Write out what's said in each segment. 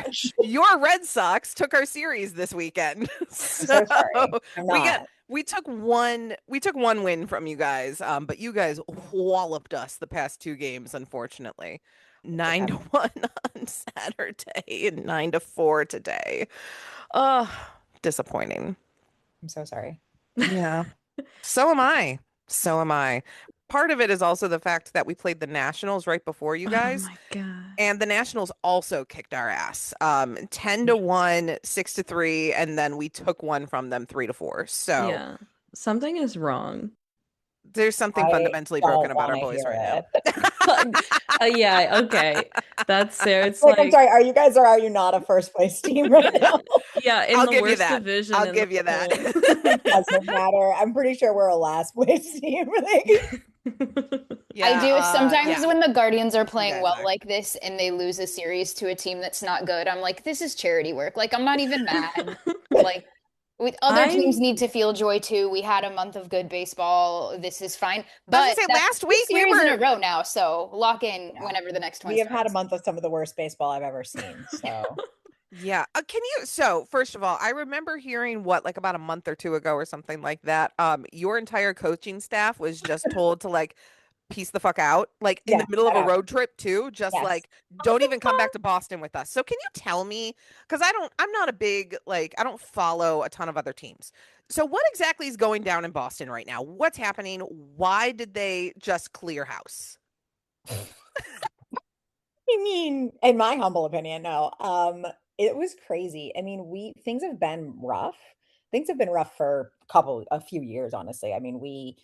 much. your Red Sox took our series this weekend. I'm So so sorry. I'm not. we took one win from you guys, but you guys walloped us the past two games, unfortunately. 9-1 on Saturday and 9-4 today. Uh, Disappointing. I'm so sorry. Yeah. So am I. So am I. Part of it is also the fact that we played the Nationals right before you Oh guys. my God. And the Nationals also kicked our ass. 10-1, 6-3, and then we took one from them 3-4. So Yeah. Something is wrong. there's something I fundamentally broken don't about want our to boys hear right now. it. Yeah, okay. That's fair. It's Like, I'm like, sorry, are you guys or are you not a first place team right now? yeah, in I'll the give you worst that. division I'll in the give you that. whole. Doesn't matter. I'm pretty sure we're a last place team. I do sometimes Yeah, when the Guardians are you playing guys well are. like this and they lose a series to a team that's not good. I'm like, this is charity work. Like, I'm not even mad. Like, with other teams I'm need to feel joy too. We had a month of good baseball. This is fine. I was gonna But say that's last two week we series in a were row now. So lock in Yeah. whenever the next one We have had a starts. month of some of the worst baseball I've ever seen. So Yeah. Can you so first of all, I remember hearing what like about a month or two ago or something like that. Your entire coaching staff was just told to like piece the fuck out, like in the yeah, middle of shut a up. road trip too, just Yes. like don't even come back to Boston with us. So can you tell me, because I'm not a big like I don't follow a ton of other teams. So what exactly is going down in Boston right now? What's happening? Why did they just clear house? I mean, in my humble opinion, no. It was crazy. I mean, we things have been rough. Things have been rough for a few years, honestly. I mean, we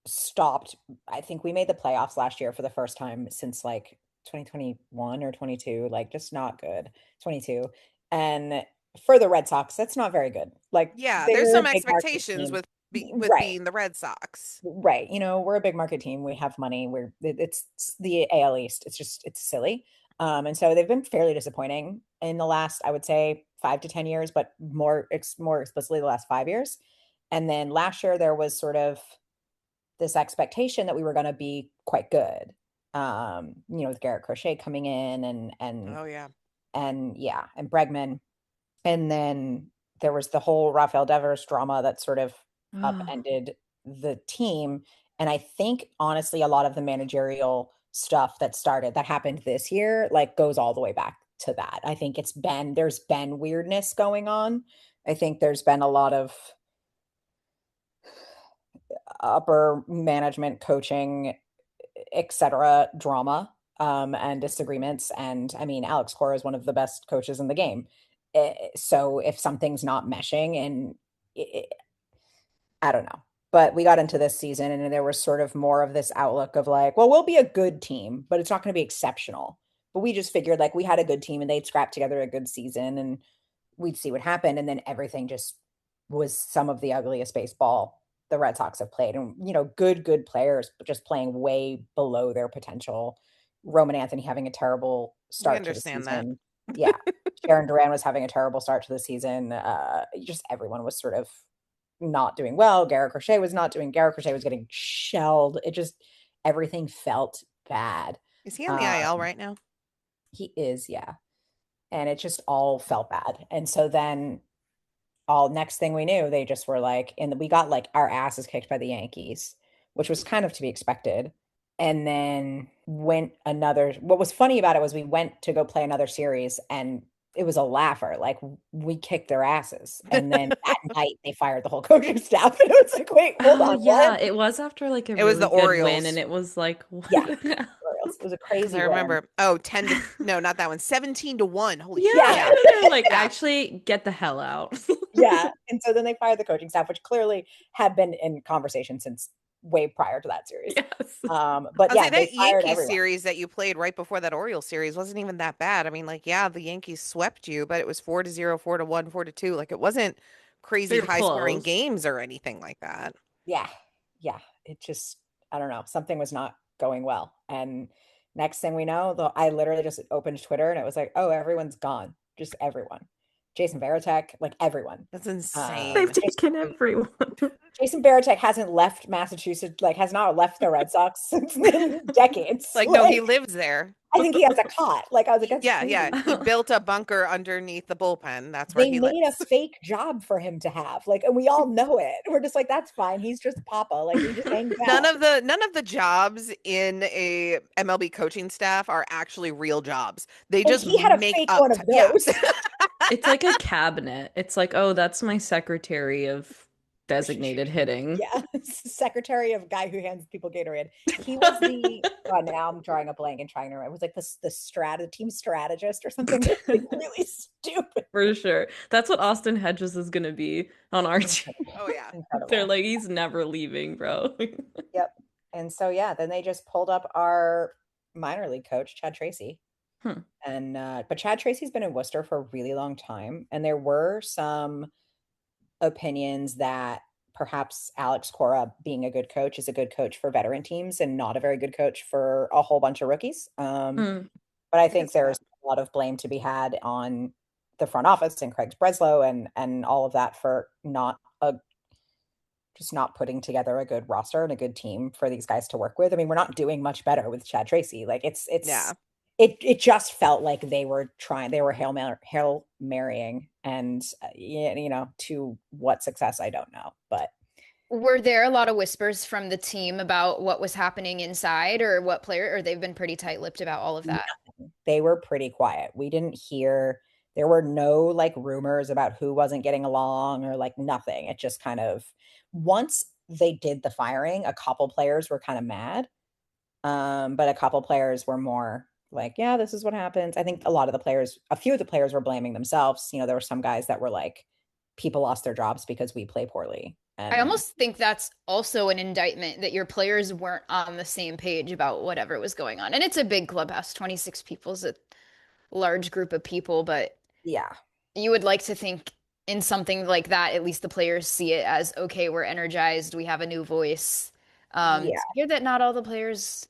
stopped. I think we made the playoffs last year for the first time since like 2021 or 22, like just not good. 22. And for the Red Sox, that's not very good. Like Yeah, they there's were a some big market expectations team. with Right. being the Red Sox. Right. You know, we're a big market team. We have money. It's the AL East. It's silly. And so they've been fairly disappointing in the last, I would say, 5 to 10 years, but more explicitly the last 5 years. And then last year there was sort of this expectation that we were going to be quite good. With Garrett Crochet coming in Oh yeah. and yeah, and Bregman, and then there was the whole Rafael Devers drama that sort of oh, upended the team. And I think honestly, a lot of the managerial stuff that happened this year, like goes all the way back to that. I think there's been weirdness going on. I think there's been a lot of upper management coaching, etc. drama and disagreements. And I mean, Alex Cora is one of the best coaches in the game. So if something's not meshing and I don't know. But we got into this season and there was sort of more of this outlook of like, well, we'll be a good team, but it's not going to be exceptional. But we just figured like we had a good team and they'd scrap together a good season and we'd see what happened. And then everything just was some of the ugliest baseball the Red Sox have played. And, good players, but just playing way below their potential. Roman Anthony having a terrible We start to the understand that. season. Yeah. Sharon Duran was having a terrible start to the season. Just everyone was sort of not doing well. Garrett Crochet was getting shelled. Everything felt bad. Is he on the Uh, IL right now? he is, yeah. And it just all felt bad. And so then all next thing we knew, they just were like, and we got like our asses kicked by the Yankees, which was kind of to be expected. And then what was funny about it was we went to go play another series and it was a laugher. Like we kicked their asses. And then that night they fired the whole coaching staff. And it was like, wait, hold oh on, yeah, what? it was after like a It was really the good win, and Orioles. it was like, what Yeah, the hell? Orioles. It was a Because I crazy win. remember, no, not that one. 17-1. Holy Yeah, shit. Yeah. Yeah. they're like, Yeah. actually, get the hell out. Yeah. And so then they fired the coaching staff, which clearly had been in conversation since way prior to that series. Yes. But I was yeah, like, they that fired Yankees everyone. series that you played right before that Orioles series wasn't even that bad. I mean, like, yeah, the Yankees swept you, but it was 4-0, 4-1, 4-2. Like, it wasn't They crazy were high scoring close. games or anything like that. Yeah. Yeah. It just, I don't know, something was not going well. And next thing we know, I literally just opened Twitter and it was like, oh, everyone's gone. Just everyone. Jason Varitek, like everyone. That's insane. They've taken everyone. Jason Varitek hasn't left Massachusetts, like has not left the Red Sox since in decades. Like, no, he lives there. I think he has a cot. Like I was like, that's Yeah, crazy. yeah. He built a bunker underneath the bullpen. That's where They he made a lives. fake job for him to have, like, and we all know it. We're just like, that's fine. He's just Papa. Like he just hangs None out. of the jobs in a MLB coaching staff are actually real jobs. They And just he had a make fake up. one of Yeah. those. It's like a cabinet. It's like, oh, that's my secretary of designated hitting. Yeah, secretary of guy who hands people Gatorade. He was the now I'm drawing a blank and trying to remember. It was like the team strategist or something. Like really stupid. For sure. That's what Austin Hedges is gonna be on our team. Oh yeah. They're Incredible. like, he's never leaving, bro. Yep. And so yeah, then they just pulled up our minor league coach, Chad Tracy. Hmm. And but Chad Tracy's been in Worcester for a really long time. And there were some opinions that perhaps Alex Cora being a good coach is a good coach for veteran teams and not a very good coach for a whole bunch of rookies. Hmm. But I can think see there's that. a lot of blame to be had on the front office and Craig Breslow and all of that for just not putting together a good roster and a good team for these guys to work with. I mean, we're not doing much better with Chad Tracy. Like Yeah. it just felt like they were hail marrying and to what success I don't know, but Were there a lot of whispers from the team about what was happening inside or what player, or they've been pretty tight-lipped about all of that? they were pretty quiet. We didn't hear there were no like rumors about who wasn't getting along or like nothing. It just kind of once they did the firing, a couple players were kind of mad. But a couple players were more like, yeah, this is what happens. I think a few of the players were blaming themselves. There were some guys that were like, people lost their jobs because we play poorly. I And almost think that's also an indictment that your players weren't on the same page about whatever was going on. And it's a big clubhouse, 26 people is a large group of people, but yeah, you would like to think in something like that, at least the players see it as, okay, we're energized, we have a new voice. yeah, To hear that not all the players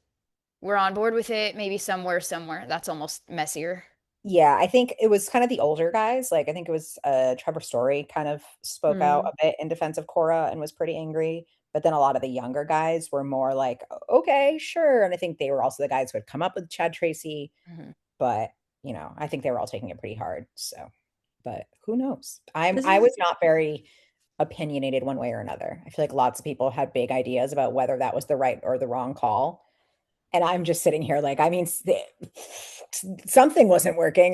were on board with it, maybe somewhere, that's almost messier. yeah. I think it was kind of the older guys. Like I think it was Trevor Story kind of spoke out Hmm. a bit in defense of Cora and was pretty angry. But then a lot of the younger guys were more like, okay, sure. And I think they were also the guys who had come up with Chad Tracy. Mhm. But I think they were all taking it pretty hard. So, but who knows? This I is was not very opinionated one way or another. I feel like lots of people had big ideas about whether that was the right or the wrong call. And I'm just sitting here like, I mean, something wasn't working.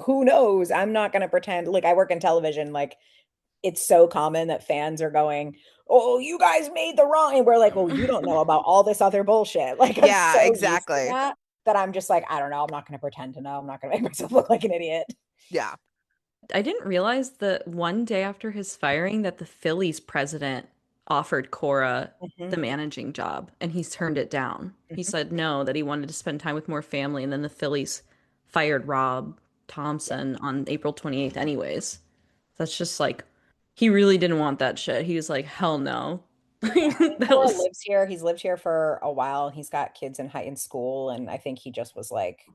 Who knows? I'm not going to pretend like I work in television. Like it's so common that fans are going, oh, you guys made the wrong. And we're like, well, you don't know about all this other bullshit. Like I'm Yeah, so used to exactly. that I'm just like, I don't know. I'm not going to pretend to know. I'm not going to make myself look like an idiot. Yeah. I didn't realize that one day after his firing that the Phillies president offered Cora Mhm, the managing job and he's turned it down. He mhm. said no, that he wanted to spend time with more family, and then the Phillies fired Rob Yeah. Thompson on April 28th anyways. That's just like he really didn't want that shit. He was like, hell no. Yeah. I mean, That Cora was lives here. He's lived here for a while. He's got kids in school, and I think he just was like,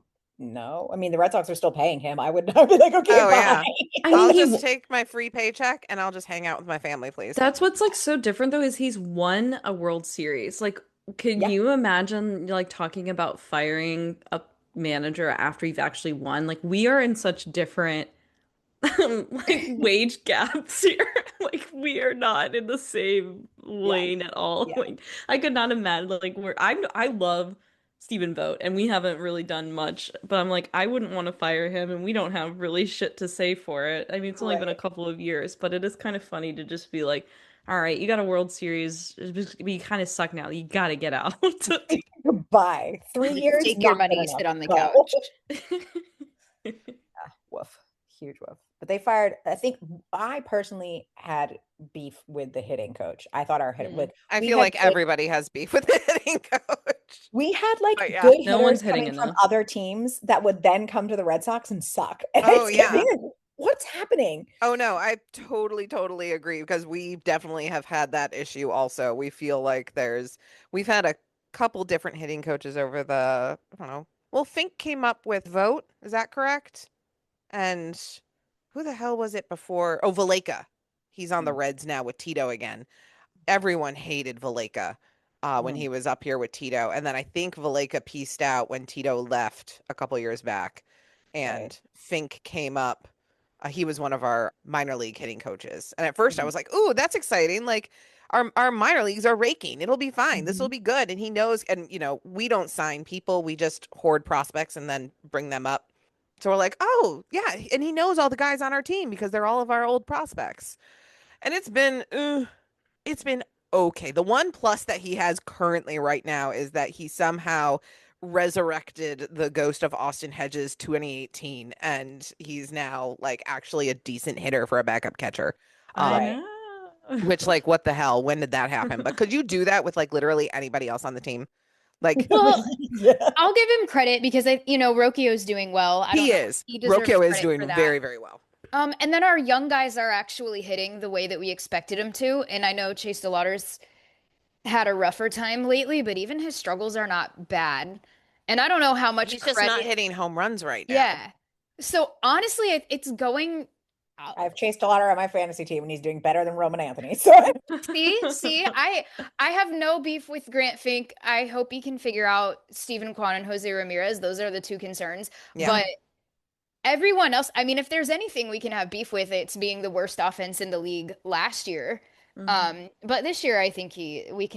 no. I mean, the Red Sox are still paying him. I'd be like, okay, Oh bye. yeah. I I'll mean just take my free paycheck and I'll just hang out with my family, please. that's what's like so different though is he's won a World Series. Like, can Yeah, you imagine like talking about firing a manager after you've actually won? Like, we are in such different like wage gaps here. Like, we are not in the same yeah, lane at all. yeah. Like, I could not imagine like I love Stephen Vogt and we haven't really done much, but I'm like I wouldn't want to fire him and we don't have really shit to say for it. I mean, it's only been a Right. couple of years, but it is kind of funny to just be like, all right, you got a World Series, we kind of suck now. You got to get out. Goodbye. 3 years, Take your not money, good enough. sit on the Go. couch. Woof. Huge woof. But they fired, I think I personally had beef with the hitting coach. I thought our hit Mm. like I we feel had like good everybody has beef with the hitting coach. we had like But yeah. good No hitters one's hitting coming from enough. other teams that would then come to the Red Sox and suck. And Oh it's getting yeah. me like, what's happening? Oh no, I totally agree because we definitely have had that issue also. We feel like we've had a couple different hitting coaches over I don't know. Well, Fink came up with Vote, is that correct? And who the hell was it before? Oh, Valleca. He's on the Reds now with Tito again. Everyone hated Valleca when he was up here with Tito. And then I think Valleca pieced out when Tito left a couple years back. And Fink came up. He was one of our minor league hitting coaches. And at first I was like, ooh, that's exciting. Like our minor leagues are raking. It'll be fine. This will be good. And he knows, and we don't sign people. We just hoard prospects and then bring them up. So we're like, oh, yeah. And he knows all the guys on our team because they're all of our old prospects. And it's been okay. The one plus that he has currently right now is that he somehow resurrected the ghost of Austin Hedges 2018, and he's now like actually a decent hitter for a backup catcher. I know. Which, like, what the hell? When did that happen? But could you do that with like literally anybody else on the team? Like, well, I'll give him credit because Rocchio's doing well. He is. Rocchio is doing very, very well. And then our young guys are actually hitting the way that we expected him to. And I know Chase DeLauder's had a rougher time lately, but even his struggles are not bad. And I don't know how much he's just not hitting home runs right now. Yeah. So honestly, it's going. I have Chase DeLauder on my fantasy team, and he's doing better than Roman Anthony. So see, I have no beef with Grant Fink. I hope he can figure out Steven Kwan and Jose Ramirez. Those are the two concerns. Yeah. But everyone else, I mean, if there's anything we can have beef with, it's being the worst offense in the league last year. But this year, I think we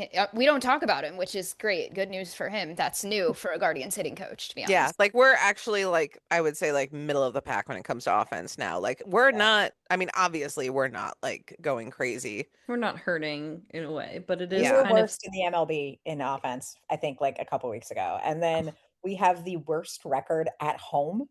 don't talk about him, which is great. Good news for him. That's new for a Guardians hitting coach, to be honest. Yeah, like we're actually like, I would say like middle of the pack when it comes to offense now. Like we're not, I mean, obviously we're not like going crazy. We're not hurting in a way, but it is we were worst in the MLB in offense, I think, like a couple weeks ago. And then we have the worst record at home.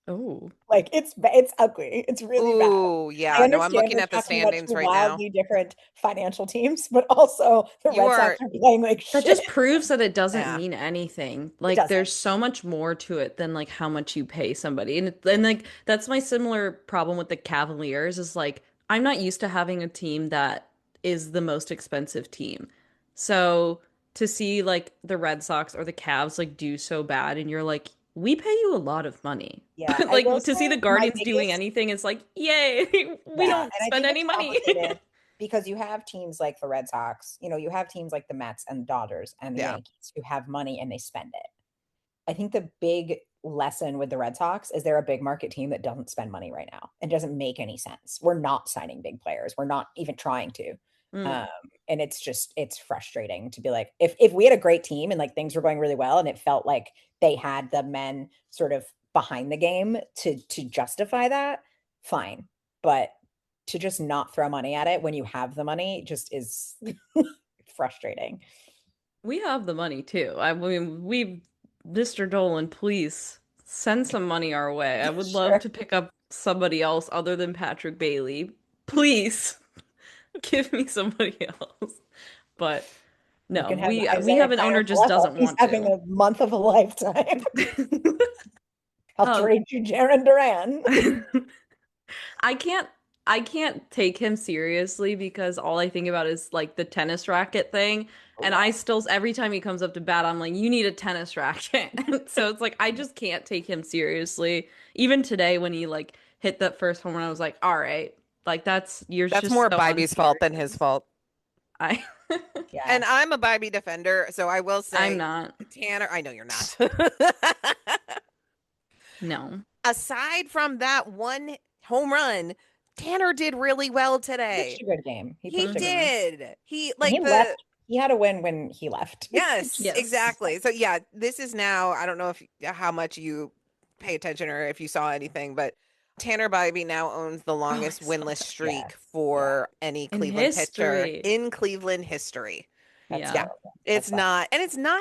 Oh, like it's ugly. It's really bad. Oh, yeah. No, I'm looking at the standings right now. Wildly different financial teams, but also the Red Sox are playing like shit. That just proves that it doesn't mean anything. Like there's so much more to it than like how much you pay somebody. And like that's my similar problem with the Cavaliers is like I'm not used to having a team that is the most expensive team. So to see like the Red Sox or the Cavs like do so bad and you're like, we pay you a lot of money. Yeah. Like to see the Guardians doing anything is like, yay, we don't spend any money. Because you have teams like the Red Sox, you have teams like the Mets and the Dodgers and the Yankees who have money and they spend it. I think the big lesson with the Red Sox is they're a big market team that doesn't spend money right now. It doesn't make any sense. We're not signing big players. We're not even trying to. And it's frustrating to be like, if we had a great team and like things were going really well and it felt like they had the men sort of behind the game to justify that, fine. But to just not throw money at it when you have the money just is frustrating. We have the money too. I mean, Mr. Dolan, please send some money our way. I would love to pick up somebody else other than Patrick Bailey. Please. Give me somebody else. But no, we have an owner just doesn't want to. He's having a month of a lifetime. I'll trade you Jaron Duran. I can't take him seriously because all I think about is like the tennis racket thing. And I still, every time he comes up to bat, I'm like, you need a tennis racket. So it's like, I just can't take him seriously. Even today when he like hit that first home run, I was like, all right. Like that's more so Bibby's fault than his fault. And I'm a Bibby defender, so I will say I'm not. Tanner, I know you're not. No. Aside from that one home run, Tanner did really well today. He pitched a good game. He did. Left. He had a win when he left. Yes, exactly. So yeah, this is now, I don't know how much you pay attention or if you saw anything, but Tanner Bybee now owns the longest winless streak for any Cleveland pitcher in Cleveland history. It's not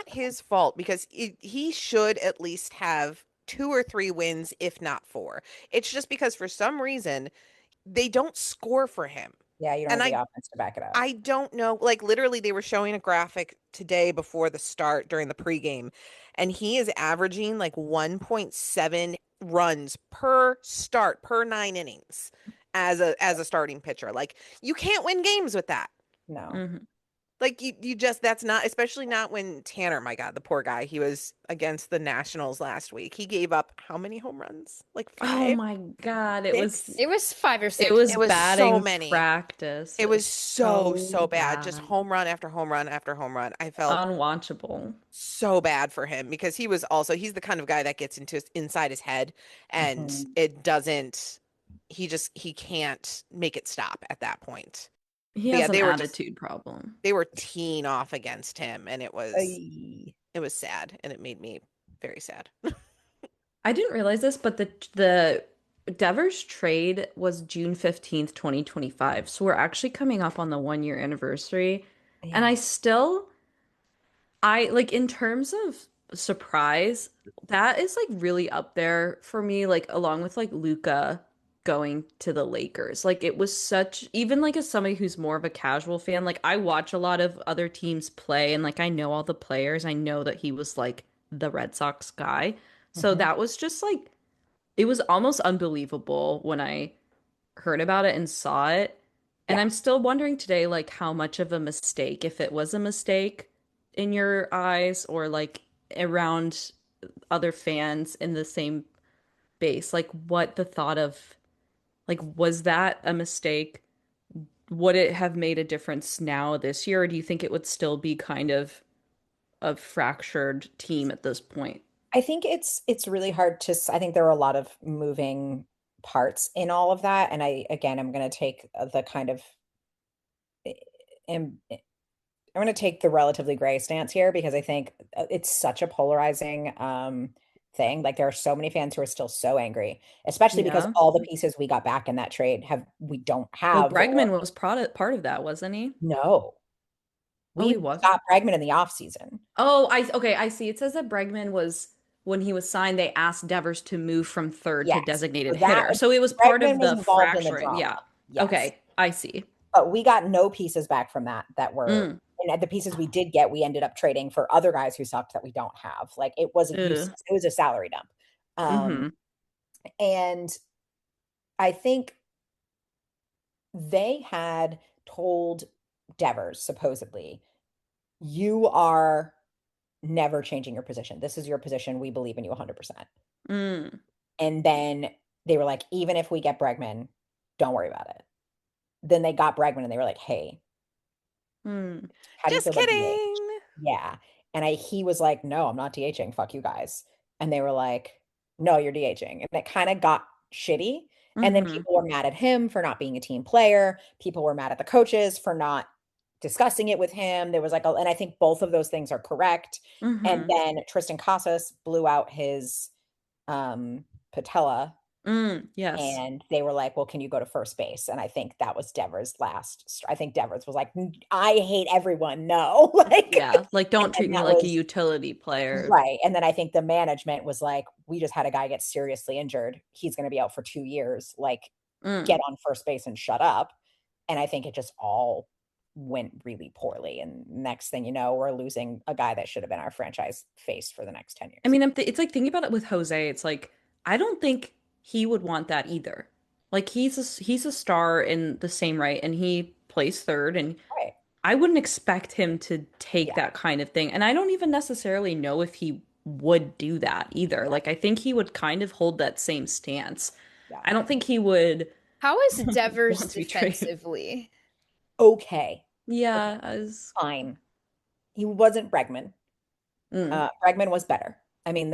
his fault because he should at least have 2 or 3 wins, if not 4. It's just because for some reason they don't score for him. Yeah, you don't have the offense to back it up. I don't know. Like literally they were showing a graphic today before the start during the pregame, and he is averaging like 1.7 runs per start per 9 innings as a starting pitcher. Like you can't win games with that. No. Mm-hmm. Like you just that's not, especially not when Tanner, my God, the poor guy, he was against the Nationals last week. He gave up how many home runs? Like Oh 5, my God, it 6? was It was 5 or it 6. was It was so batting many. practice. It It was was so so bad. Just bad. home run after home run after home run. I felt Unwatchable. so bad for him because he's the kind of guy that gets inside his head, and Mhm. it doesn't he can't make it stop at that point. He But yeah, has an attitude problem. they were teeing off against him, and Ay. it was sad, and it made me very sad. I didn't realize this, but the Devers trade was June 15th, 2025. So we're actually coming up on the 1 year anniversary. And Yeah. I like in terms of surprise, that is like really up there for me, like along with like Luca going to the Lakers. Like it was such, even like as somebody who's more of a casual fan, like I watch a lot of other teams play and like I know all the players. I know that he was like the Red Sox guy. So Mhm. that was just like it was almost unbelievable when I heard about it and saw it. And Yeah. I'm still wondering today, like, how much of a mistake, if it was a mistake in your eyes or like around other fans in the same base, like, what the thought of, like, was that a mistake? Would it have made a difference now this year, or do you think it would still be kind of a fractured team at this point? I think it's really hard to I think there are a lot of moving parts in all of that, and I'm gonna take the kind of eh, am I'm gonna take the relatively gray stance here because I think it's such a polarizing thing. Like there are so many fans who are still so angry, especially because Yeah. all the pieces we got back in that trade we don't Well, have or Bregman was part of that, wasn't he? no. Oh, he We wasn't. got Bregman in the offseason. Oh, okay, I see. It says that Bregman was when he was signed, they asked Devers to move from third to Yes. designated So that hitter. So it was part Bregman of was the involved in the fracturing. Yeah. drama. Yes. Okay, I see. But we got no pieces back from that were Mm. and the pieces we did get, we ended up trading for other guys who sucked that we don't have. Like it wasn't Ugh. useless. It was a salary dump. Um, Mm-hmm. and I think they had told Devers supposedly, you are never changing your position. This is your position. We believe in you 100%. Mm. And then they were like, even if we get Bregman, don't worry about it. Then they got Bregman and they were like, hey, Mm. how do you Just feel about DH? kidding. Yeah. And he was like, no, I'm not DHing. Fuck you guys. And they were like, no, you're DHing. And it kind of got shitty. And then Mm-hmm. people were mad at him for not being a team player. People were mad at the coaches for not discussing it with him. There was like, and I think both of those things are correct. And Mm-hmm. then Tristan Casas blew out his patella Mm. Yes. and they were like, well, can you go to first base? And I think that was Devers' I think Devers was like, I hate everyone. No. Like, Yeah. Like, and don't then treat me that like a was utility player. right. And then I think the management was like, we just had a guy get seriously injured. He's going to be out for 2 years. Like, get Mm. on first base and shut up. And I think it just all went really poorly. And next thing you know, we're losing a guy that should have been our franchise face for the next 10 I years. mean, it's like thinking about it with Jose. It's like I don't think he would want that either. Like he's a star in the same right, and he plays third, and Right. I wouldn't expect him to take Yeah. that kind of thing. And I don't even necessarily know if he would do that either. Yeah. Like I think he would kind of hold that same stance. Yeah. I don't think he would How is Devers want to be traded. defensively? Okay. Okay. Yeah, as Fine. He wasn't Bregman. mm, Bregman was better. I mean,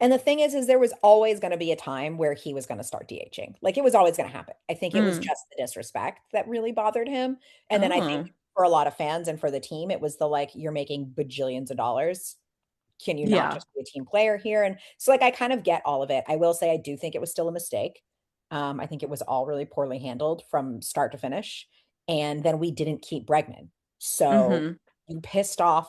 and the thing is there was always going to be a time where he was going to start DHing. Like it was always going to happen. I think it was mm, just the disrespect that really bothered him. And then I think oh, for a lot of fans and for the team, it was the like, you're making bajillions of dollars. Can you not yeah. just be a team player here? And so like I kind of get all of it. I will say I do think it was still a mistake. I think it was all really poorly handled from start to finish. And then we didn't keep Bregman. So Mm-hmm. you pissed off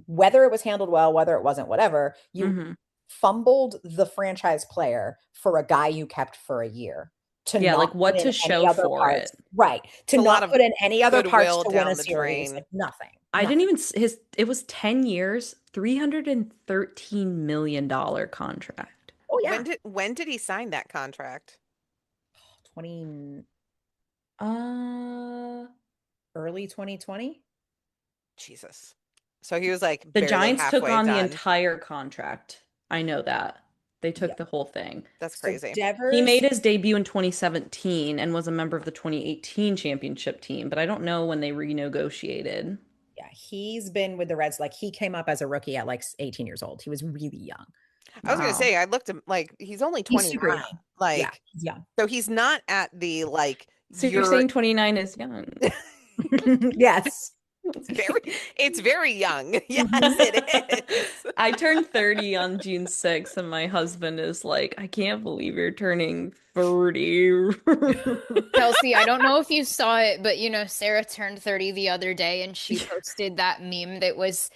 whether it was handled well, whether it wasn't, whatever. You Mm-hmm. fumbled the franchise player for a guy you kept for a year to Yeah, not like put what in to any show other for parts. it. Right. It's To a lot not of put in any other parts goodwill to win a down the series. drain. Like nothing. I didn't Nothing. even his it was 10 years, $313 million contract. Oh yeah. When did he sign that contract? 20 Uh early 2020. Jesus. So he was like The barely Giants took halfway on the done. entire contract. I know that. They took the whole thing. That's So crazy. He Devers, made his debut in 2017 and was a member of the 2018 championship team, but I don't know when they renegotiated. yeah, he's been with the Reds. Like he came up as a rookie at like 18 years old. He was really young. I was gonna Wow. say, I looked at like he's only He's 29. super young. Yeah, Like, he's young. so he's not at the like So you're saying 29 is young? Yes. it's very young. Yes, Mhm. it is. I turned 30 on June 6th, and my husband is like, I can't believe you're turning 30. Kelsey, I don't know if you saw it, but Sarah turned 30 the other day and she posted that meme that was,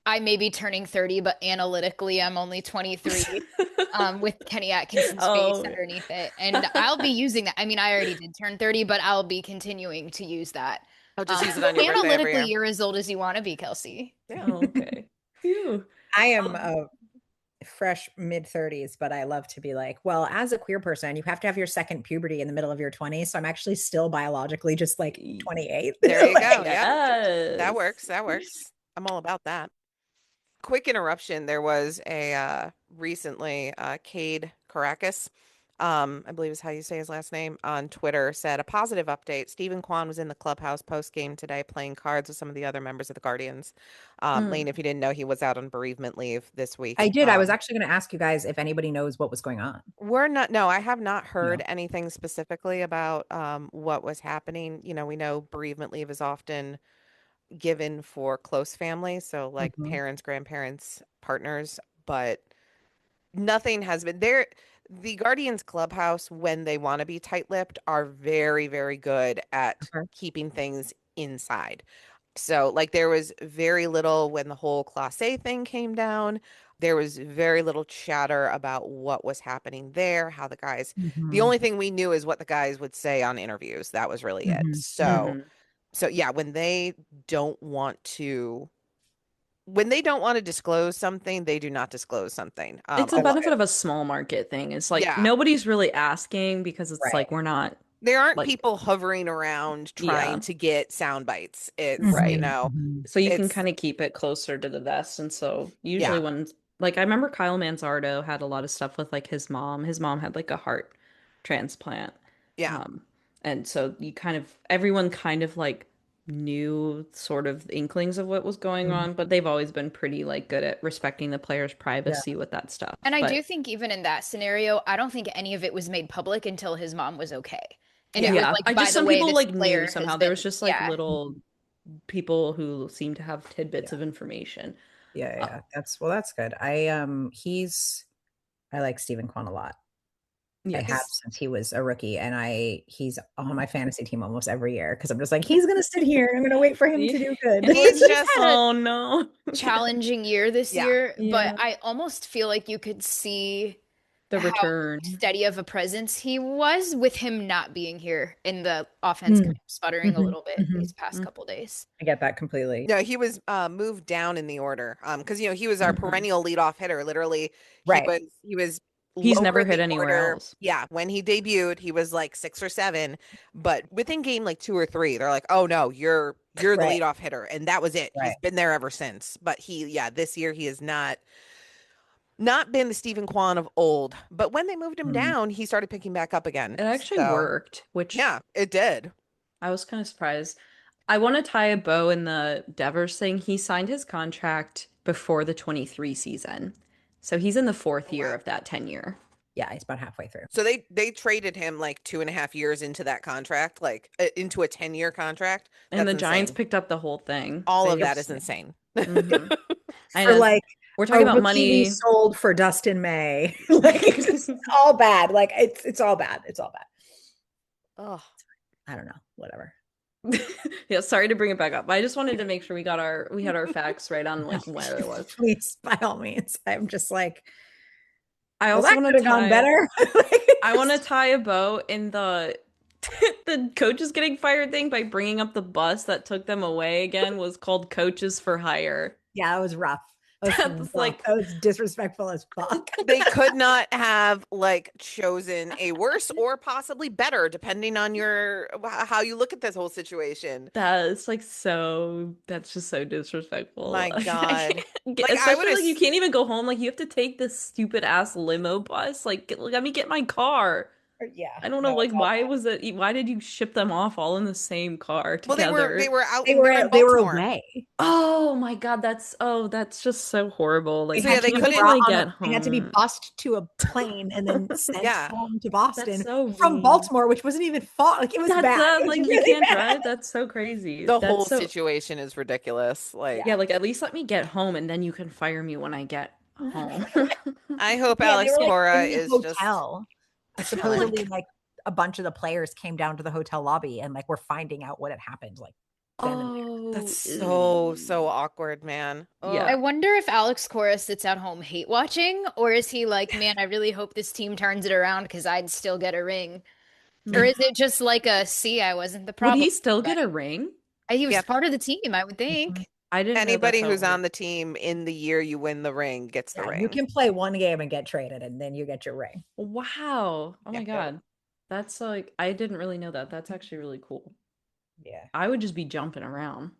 I may be turning 30, but analytically I'm only 23, with Kenny Atkinson's face Oh, underneath it. And I'll be using that. I mean, I already did turn 30, but I'll be continuing to use that. I'll just use it on your birthday every Analytically, year. you're as old as you want to be, Kelsey. Yeah. oh, okay. Phew. I am a fresh mid 30s, but I love to be like, well, as a queer person, you have to have your second puberty in the middle of your 20s. So I'm actually still biologically just like 28. There you go. Like, Yeah. That Yes. works. That works. I'm all about that. Quick interruption. There was a recently Cade Caracas, I believe is how you say his last name, on Twitter said a positive update. Stephen Kwan was in the clubhouse post game today playing cards with some of the other members of the Guardians. Layne, if you didn't know, he was out on bereavement leave this week. I did. I was actually going to ask you guys if anybody knows what was going on. No, I have not heard No. anything specifically about what was happening. We know bereavement leave is often given for close family, so like Mhm. parents, grandparents, partners, but nothing has been there. The Guardians clubhouse, when they want to be tight-lipped, are very, very good at Okay. keeping things inside. So like there was very little when the whole Class A thing came down. There was very little chatter about what was happening there, how the guys, the Mhm. only thing we knew is what the guys would say on interviews. That was really it. Mhm. So yeah, don't want to when they don't want to disclose something, they do not disclose something. It's A a lot, benefit of a small market thing. It's like yeah, nobody's really asking because it's Right. like we're not there aren't like, people hovering around trying yeah, to get sound bites. It's, right. Mhm. So you can it's kind of keep it closer to the vest. And so usually yeah, when like I remember Kyle Manzardo had a lot of stuff with like his mom. His mom had like a heart transplant. yeah. Um, and so everyone kind of like knew sort of inklings of what was going Mhm. on, but they've always been pretty like good at respecting the player's Yeah. privacy with that stuff. And I do But think even in that scenario, I don't think any of it was made public until his mom was okay. And it Yeah. was yeah, I like, by just the some way, people this like knew player has somehow. There been, was just like yeah. little people who seem to have tidbits Yeah. of information. Yeah. That's good. I like Stephen Kwan a lot. I have Yes. since he was a rookie, and he's on my fantasy team almost every year because I'm just like, he's gonna sit here and I'm gonna wait for him to do good. He's just had a Oh no. challenging year this Yeah. year, but Yeah. I almost feel like you could see The how return. steady of a presence he was with him not being here in the offense kind Mm. of sputtering a Mhm. little bit Mhm. these past couple days. I get that completely. No, he was moved down in the order. Because he was our Mhm. perennial leadoff hitter. Literally, Right. he was He's lower never in hit the anywhere order. else. Yeah, when he debuted, he was like 6 or 7, but within game like 2 or 3, they're like, "Oh no, you're the Right. leadoff hitter." And that was it. Right. He's been there ever since. But this year he has not been the Stephen Kwan of old. But when they moved him Mm. down, he started picking back up again. It actually So, worked, which yeah, it did. I was kind of surprised. I want to tie a bow in the Devers thing. He signed his contract before the 23 season. So he's in the fourth Oh, year wow. of that 10-year. Yeah, he's about halfway through. So they traded him like 2.5 years into that contract, like into a 10-year contract. And That's the Giants insane. picked up the whole thing. All They of that just is insane. Mhm. I For know. like We're a talking about rookie we money. sold for Dustin May. Like it's just all bad. Like it's all bad. It's all bad. Oh, I don't know. Whatever. Yeah, sorry to bring it back up. I just wanted to make sure we had our facts right on like where it was. Please, by all means. I'm just like, I well, also that want could to have gone tie better. I want to tie a bow in the the coaches getting fired thing by bringing up the bus that took them away again was called Coaches for Hire. Yeah, it was rough. It That's like that was disrespectful as fuck. They could not have like chosen a worse or possibly better, depending on how you look at this whole situation. that's like that's just so disrespectful. My God. Like, Especially like you can't even go home. Like you have to take this stupid ass limo bus. Like let me get my car. Yeah. I don't know, like why did you ship them off all in the same car together? Well, they were out. They in were Baltimore. away. Oh my God, that's just so horrible. Like they couldn't get home. They had to be bussed to a plane and then sent home to Boston from Baltimore, which wasn't even far. Like it was bad. Like you can't drive. That's so crazy. The whole situation is ridiculous. Like like at least let me get home and then you can fire me when I get home. I hope Alex Cora is hotel. Supposedly like a bunch of the players came down to the hotel lobby and like we're finding out what had happened. Like, that's so awkward, man. Yeah. I wonder if Alex Cora sits at home hate watching, or is he like, man, I really hope this team turns it around because I'd still get a ring. Or is it just like I wasn't the problem? Would he still get a ring? He was part of the team, I would think. I didn't. Anybody who's on the team in the year you win the ring gets the ring. You can play one game and get traded, and then you get your ring. Wow! Oh my God, that's like I didn't really know that. That's actually really cool. Yeah, I would just be jumping around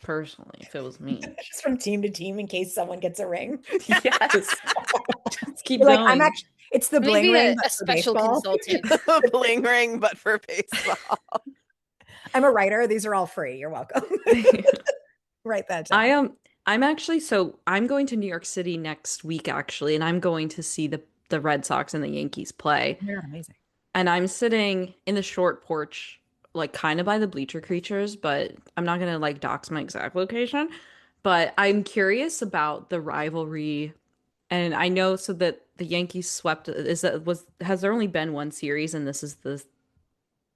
personally if it was me, just from team to team in case someone gets a ring. Yes, just keep going. Like, I'm actually. It's the bling ring, a special consultant. Bling ring, but for baseball. I'm a writer. These are all free. You're welcome. Write that down. I'm actually I'm going to New York City next week actually, and I'm going to see the Red Sox and the Yankees play. They're amazing. And I'm sitting in the short porch, like kind of by the bleacher creatures, but I'm not gonna like dox my exact location. But I'm curious about the rivalry, and I know so that the Yankees swept. Has there only been one series, and this is the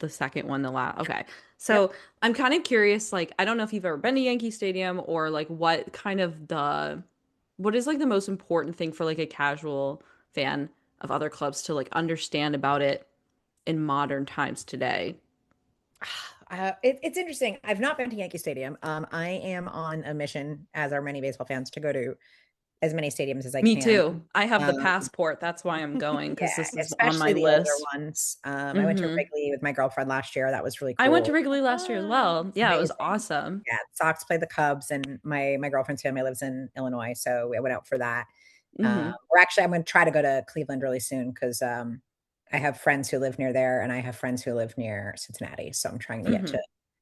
second one, the last. Okay. So I'm kind of curious, like, I don't know if you've ever been to Yankee Stadium or like what is like the most important thing for like a casual fan of other clubs to like understand about it in modern times today. It's interesting. I've not been to Yankee Stadium. I am on a mission, as are many baseball fans, to go to as many stadiums as I can. Me too. I have the passport. That's why I'm going, because this is on my list. Older ones. I went to Wrigley with my girlfriend last year. That was really cool. I went to Wrigley last year as well. Yeah, it was awesome. Yeah, Sox played the Cubs, and my girlfriend's family lives in Illinois, so I went out for that. I'm going to try to go to Cleveland really soon because I have friends who live near there, and I have friends who live near Cincinnati. So I'm trying to get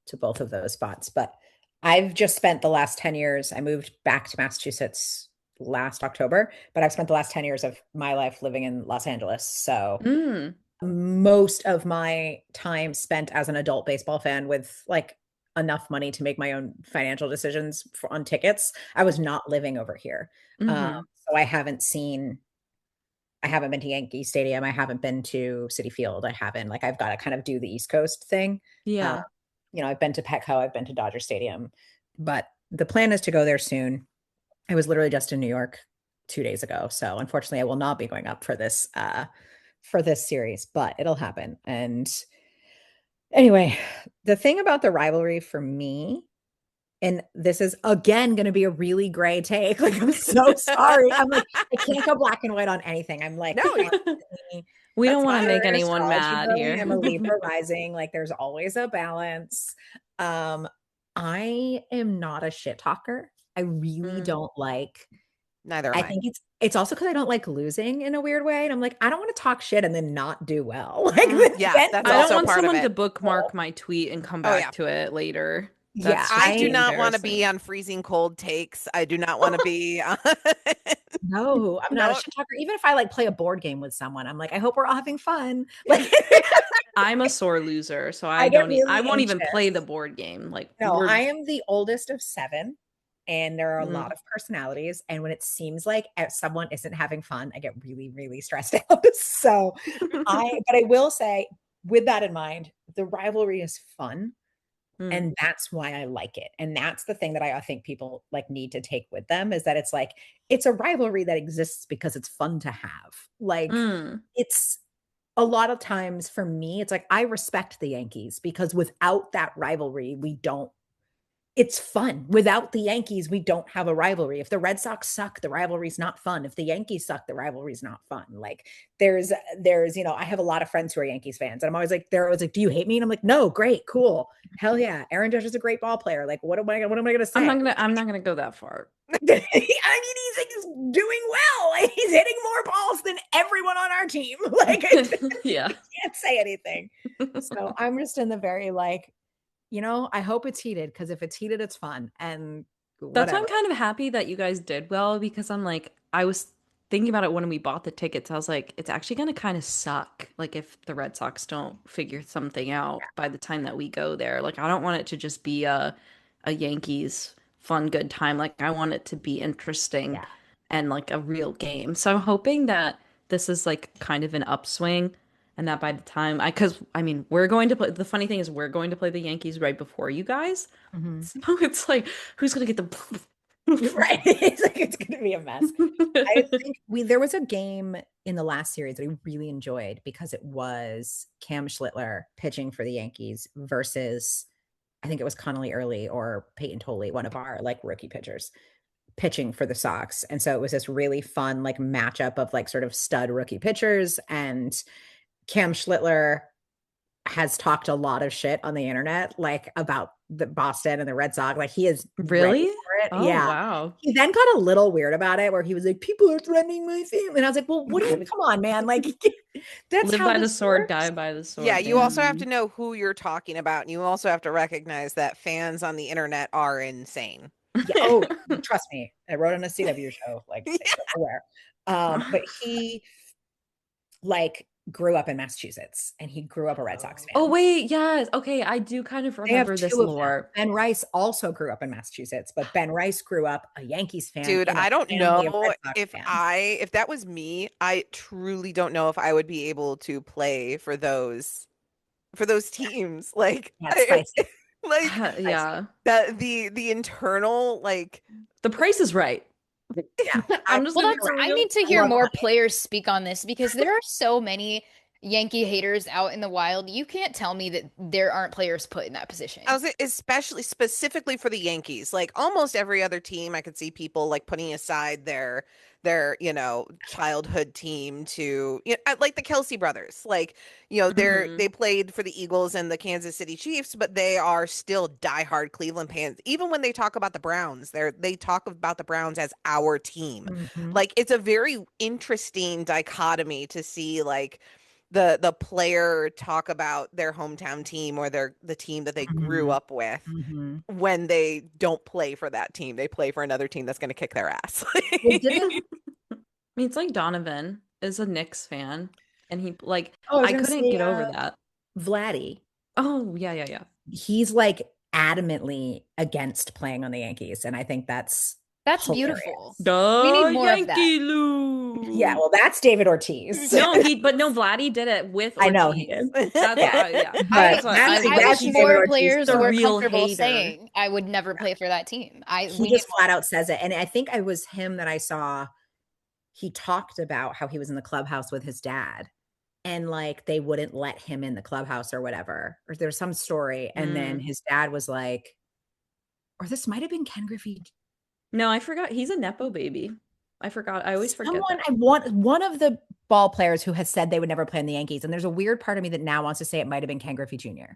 to both of those spots. But I've just spent the last 10 years. I moved back to Massachusetts last October, but I've spent the last 10 years of my life living in Los Angeles. So most of my time spent as an adult baseball fan with like enough money to make my own financial decisions on tickets. I was not living over here. So I haven't been to Yankee Stadium. I haven't been to Citi Field. I've got to kind of do the East Coast thing. Yeah. I've been to Petco, I've been to Dodger Stadium, but the plan is to go there soon. I was literally just in New York 2 days ago. So unfortunately I will not be going up for this series, but it'll happen. And anyway, the thing about the rivalry for me, and this is again going to be a really gray take. Like, I'm so sorry. I'm like, I can't go black and white on anything. I'm like, no, we don't want to make anyone mad here. I'm a Libra rising. Like, there's always a balance. I am not a shit talker. I really don't like. Neither am I. think it's also because I don't like losing in a weird way. And I'm like, I don't want to talk shit and then not do well. Like, that's I don't want someone to bookmark my tweet and come back to it later. I do not want to be on freezing cold takes. I do not want to be on. No, I'm not a shit talker. Even if I like play a board game with someone, I'm like, I hope we're all having fun. Like, I'm a sore loser, so I won't even play the board game. Like, no, I am the oldest of 7. And there are a lot of personalities. And when it seems like someone isn't having fun, I get really, really stressed out. So but I will say, with that in mind, the rivalry is fun. And that's why I like it. And that's the thing that I think people like need to take with them, is that it's like, it's a rivalry that exists because it's fun to have. Like, it's a lot of times for me, it's like, I respect the Yankees because without that rivalry, we don't it's fun. Without the Yankees, we don't have a rivalry. If the Red Sox suck, the rivalry's not fun. If the Yankees suck, the rivalry's not fun. Like there's, I have a lot of friends who are Yankees fans, and I'm always like, they're always like, do you hate me? And I'm like, no, great, cool. Hell yeah. Aaron Judge is a great ball player. Like, what am I going to say? I'm not gonna go that far. I mean, he's doing well. Like, he's hitting more balls than everyone on our team. Like, yeah, I can't say anything. So I'm just in the very like, I hope it's heated, because if it's heated, it's fun. And that's why I'm kind of happy that you guys did well, because I'm like, I was thinking about it when we bought the tickets. I was like, it's actually going to kind of suck, like if the Red Sox don't figure something out by the time that we go there. Like, I don't want it to just be a Yankees fun, good time. Like, I want it to be interesting and like a real game. So I'm hoping that this is like kind of an upswing, and that by the time because I mean, we're going to play. The funny thing is, we're going to play the Yankees right before you guys. So it's like, who's going to get the right? It's like, it's going to be a mess. I think there was a game in the last series that I really enjoyed, because it was Cam Schlittler pitching for the Yankees versus, I think it was Connolly Early or Peyton Tolley, one of our like rookie pitchers, pitching for the Sox. And so it was this really fun like matchup of like sort of stud rookie pitchers. And Cam Schlittler has talked a lot of shit on the internet, like about the Boston and the Red Sox. Like, he is really ready for it. Oh, yeah. wow. He then got a little weird about it, where he was like, people are threatening my family. And I was like, well, what do you, come on, man. Like, that's Live how by the sword, works. die by the sword. Yeah, you also have to know who you're talking about, and you also have to recognize that fans on the internet are insane. Yeah. Oh, trust me. I wrote on a CW show, like, aware. But he like grew up in Massachusetts, and he grew up a Red Sox fan. Oh wait, yes. Okay, I do kind of remember this lore. Ben Rice also grew up in Massachusetts, but Ben Rice grew up a Yankees fan. Dude, I don't know if that was me, I truly don't know if I would be able to play for those teams. Like, spicy. Like, yeah. The internal, like, the price is right. Yeah. I need to hear more players speak on this, because there are so many Yankee haters out in the wild. You can't tell me that there aren't players put in that position. Especially specifically for the Yankees. Like, almost every other team, I could see people like putting aside their childhood team to, like the Kelsey brothers. Like, they played for the Eagles and the Kansas City Chiefs, but they are still diehard Cleveland fans. Even when they talk about the Browns, they talk about the Browns as our team. Like, it's a very interesting dichotomy to see, like, the player talk about their hometown team or the team that they grew up with when they don't play for that team. They play for another team that's going to kick their ass. I mean, it's like Donovan is a Knicks fan, and he like, I couldn't get over that. Vladdy. Oh, yeah. He's like adamantly against playing on the Yankees, and I think that's beautiful. We need more Yankee of that. Lou. Yeah, well, that's David Ortiz. No, Vladdy did it with Ortiz. I know he did. That's I wish more players were comfortable hater. saying I would never play for that team. He just flat out says it. And I think it was him that I saw. He talked about how he was in the clubhouse with his dad, and like they wouldn't let him in the clubhouse or whatever. Or there's some story. And then his dad was like, or this might have been Ken Griffey. No, I forgot. He's a Nepo baby. I forgot. I always forget that. One of the ball players who has said they would never play in the Yankees. And there's a weird part of me that now wants to say it might have been Ken Griffey Jr.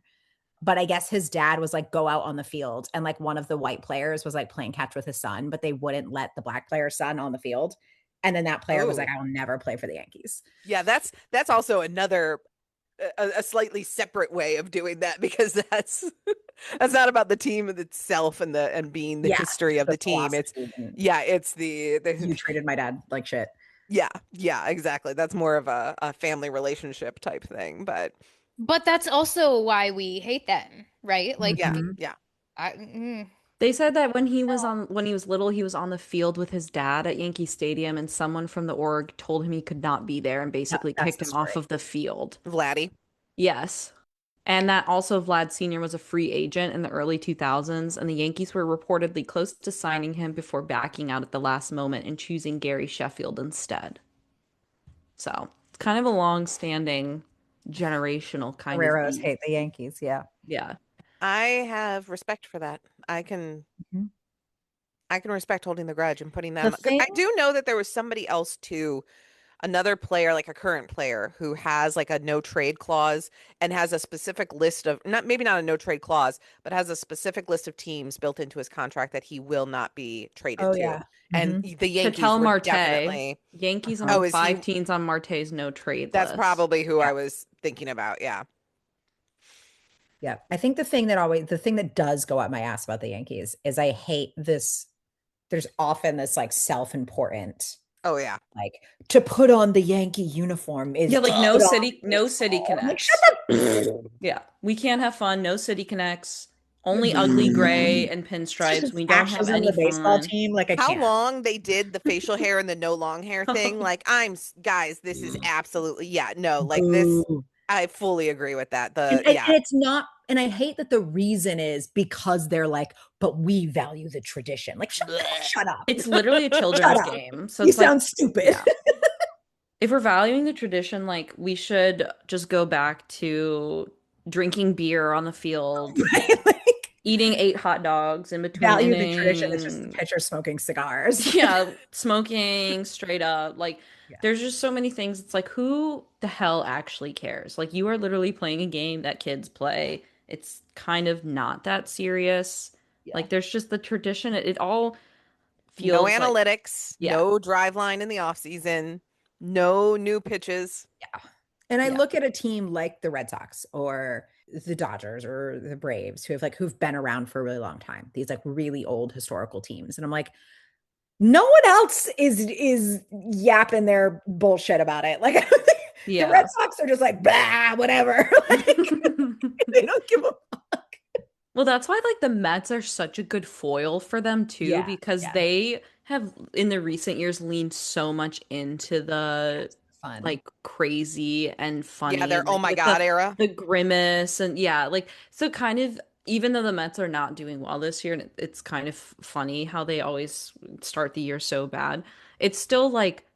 But I guess his dad was like, go out on the field. And like one of the white players was like playing catch with his son, but they wouldn't let the black player's son on the field. And then that player was like, I will never play for the Yankees. Yeah, that's also another a slightly separate way of doing that, because that's not about the team itself and being the history of the team. It's the you treated my dad like shit. Yeah, exactly. That's more of a family relationship type thing, but that's also why we hate them, right? Like, They said that when he was little, he was on the field with his dad at Yankee Stadium, and someone from the org told him he could not be there and basically kicked him off of the field. Vladdy. Yes. And that also Vlad Sr. was a free agent in the early 2000s, and the Yankees were reportedly close to signing him before backing out at the last moment and choosing Gary Sheffield instead. So it's kind of a long-standing generational kind Guerreros of hate the Yankees, yeah. Yeah. I have respect for that. I can Mhm. respect holding the grudge and putting The them. 'Cause thing, I do know that there was somebody else too, another player, like a current player, who has like a no trade clause and has a specific list of, not maybe not a no trade clause, but has a specific list of teams built into his contract that he will not be traded oh to. yeah. And Mhm. the Yankees Ketel were Marte. definitely, Yankees Uh-huh. among oh, is he? 5 teams on Marte's no trade That's list. probably who Yeah. I was thinking about. Yeah. Yeah. I think the thing that does go up my ass about the Yankees is I hate this. There's often this like self-important, Oh yeah. like to put on the Yankee uniform is Yeah, like to put on no city baseball. I'm like, connects. Yeah, we can't have fun. No city connects. Only ugly gray and pinstripes. We don't have fascism, any the baseball fun. team. Like I How can't. long they did the facial hair and the no long hair thing. Like, guys, this is absolutely, yeah, no, like this, Boo. I fully agree with that. And it's not, and I hate that the reason is because they're like, but we value the tradition. Like, shut up. It's literally a Shut children's up. game. So You it's like, sound stupid. yeah. If we're valuing the tradition, like we should just go back to drinking beer on the field, Right? Like, eating 8 hot dogs in between value the tradition. It's just the innings. pitcher smoking cigars. Yeah, smoking straight up. Like, Yeah. there's just so many things. It's like, who the hell actually cares? Like, you are literally playing a game that kids play. It's kind of not that serious. Yeah. Like, there's just the tradition. It all no feels like, analytics, yeah. no drive line in the off season, no new pitches. Yeah. And I Yeah. look at a team like the Red Sox or the Dodgers or the Braves who've been around for a really long time. These like really old historical teams. And I'm like, no one else is yapping their bullshit about it. Like the Yeah. Red Sox are just like, blah, whatever. Like, they don't give a fuck. Well, that's why like the Mets are such a good foil for them too, Yeah, because yeah. they have in the recent years leaned so much into the Fun. like crazy and funny Yeah, they're and oh like my with God era. the grimace and yeah, like so kind of even though the Mets are not doing well this year and it's kind of funny how they always start the year so bad. It's still like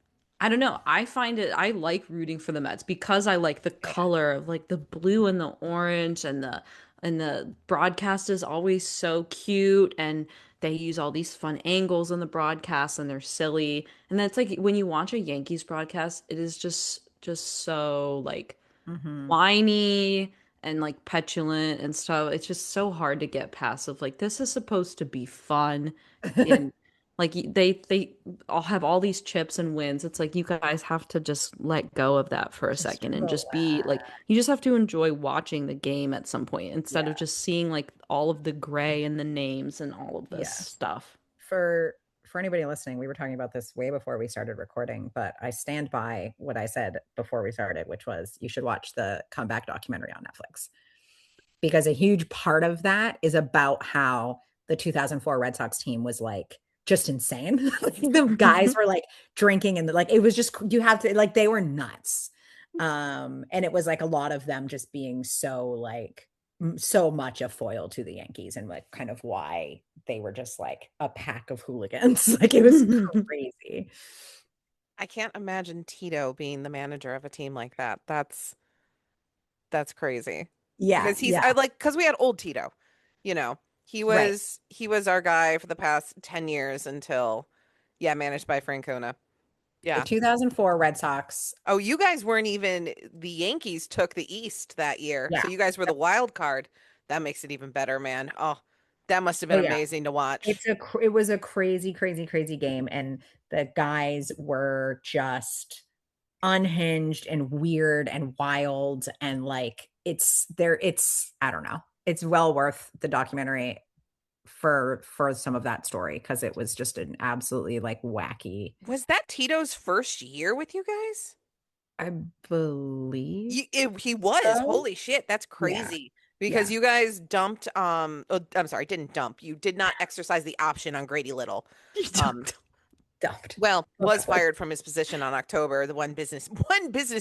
I don't know. I like rooting for the Mets because I like the color of like the blue and the orange and the broadcast is always so cute and they use all these fun angles in the broadcast and they're silly. And that's like when you watch a Yankees broadcast, it is just so like whiny and like petulant and stuff. It's just so hard to get past of like this is supposed to be fun and like they all have all these chips and wins. It's like you guys have to just let go of that for a Just second and just be relax. like you just have to enjoy watching the game at some point instead of Yeah. just seeing like all of the gray and the names and all of this Yes. stuff. For anybody listening, we were talking about this way before we started recording, but I stand by what I said before we started, which was you should watch the comeback documentary on Netflix. Because a huge part of that is about how the 2004 Red Sox team was like just insane. Like, the guys were like drinking and like it was just you have to like they were nuts. And it was like a lot of them just being so like so much a foil to the Yankees and like kind of why they were just like a pack of hooligans. Like it was crazy. I can't imagine Tito being the manager of a team like that. That's crazy. Yeah, Because yeah. I like because we had old Tito, you know. Right. He was our guy for the past 10 years until managed by Francona. The Yeah. 2004 Red Sox. Oh, you guys weren't even the Yankees took the East that year. Yeah. So you guys were the wild card. That makes it even better, man. Oh, that must have Oh, been yeah. amazing to watch. It was a crazy, crazy, crazy game, and the guys were just unhinged and weird and wild, and like it's I don't know. It's well worth the documentary for some of that story because it was just an absolutely like wacky. Was that Tito's first year with you guys? I believe He was. so. Holy shit, that's Yeah. crazy. Because you guys dumped oh, I'm sorry, didn't dump. You did not exercise the option on Grady Little. Dumped. Well, was Okay. fired from his position on October, the one business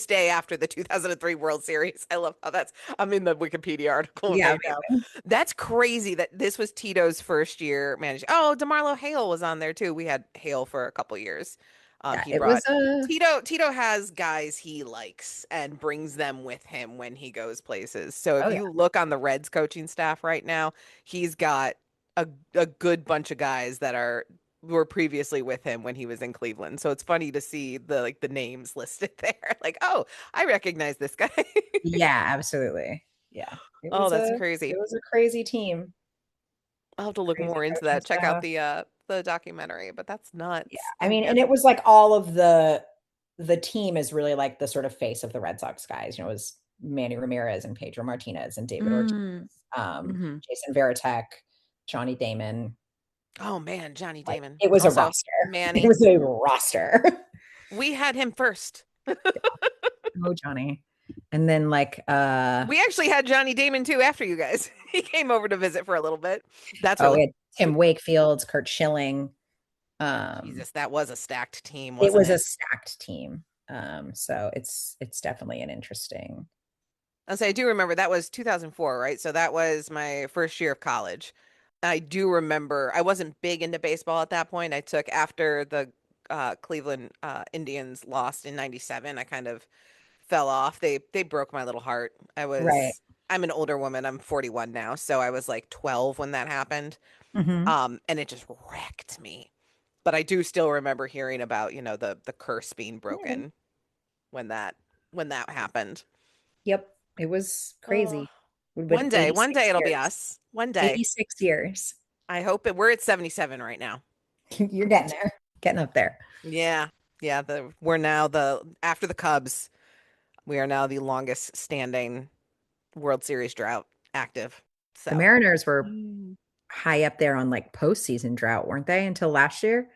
day after the 2003 World Series. I love how I'm in the Wikipedia article Yeah, right now. That's crazy that this was Tito's first year managing. Oh, DeMarlo Hale was on there too. We had Hale for a couple years. Yeah, He it brought was Tito has guys he likes and brings them with him when he goes places. So if oh yeah. you look on the Reds coaching staff right now, he's got a good bunch of guys that were previously with him when he was in Cleveland. So it's funny to see the names listed there. Like, oh, I recognize this guy. Yeah, absolutely. Yeah. Oh, that's It crazy. was a crazy team. I'll have to look Crazy more into coaching that. Check out staff. the documentary, but that's Yeah. nuts. I mean, and it was like all of the team is really like the sort of face of the Red Sox guys. You know, it was Manny Ramirez and Pedro Martinez and David Ortiz, Jason Varitek, Johnny Damon. Oh man, Johnny Like, Damon. it was Also, a roster. Manny. It was a roster. We had him first. Oh, Johnny. And then we actually had Johnny Damon too after you guys. He came over to visit for a little bit. That's we had Tim Wakefield, Kurt Schilling. Jesus, that was a stacked team, It wasn't was it? a stacked team. So it's definitely an interesting. I'll say I do remember that was 2004, right? So that was my first year of college. I do remember I wasn't big into baseball at that point. I took after the Cleveland Indians lost in '97. I kind of fell off. They broke my little heart. Right. I'm an older woman. I'm 41 now, so I was like 12 when that happened. Mm-hmm. And it just wrecked me. But I do still remember hearing about, the curse being broken when that happened. Yep. It was crazy. One day it'll be us. One day. 86 years. I hope we're at 77 right now. You're getting there. Getting up there. Yeah. Yeah, we're now after the Cubs, we are now the longest standing World Series drought active. So the Mariners were high up there on like postseason drought, weren't they, until last year?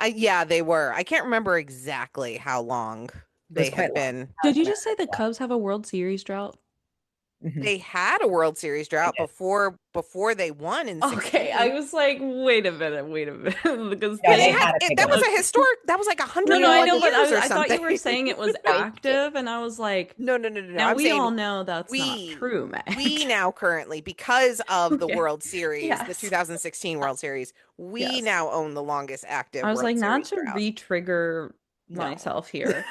Yeah, they were. I can't remember exactly how long they had been. Did you just say the Cubs have a World Series drought? They had a World Series drought before they won in 16. Okay, I was like, wait a minute, because that was a historic. That was like 100. No, I know, but I thought you were saying it was active, and I was like, no. Now we all know that's not true, Meg. We now currently, because of the World Series, the 2016 World Series, we now own the longest active. I was World like, not Series to drought. re-trigger myself here.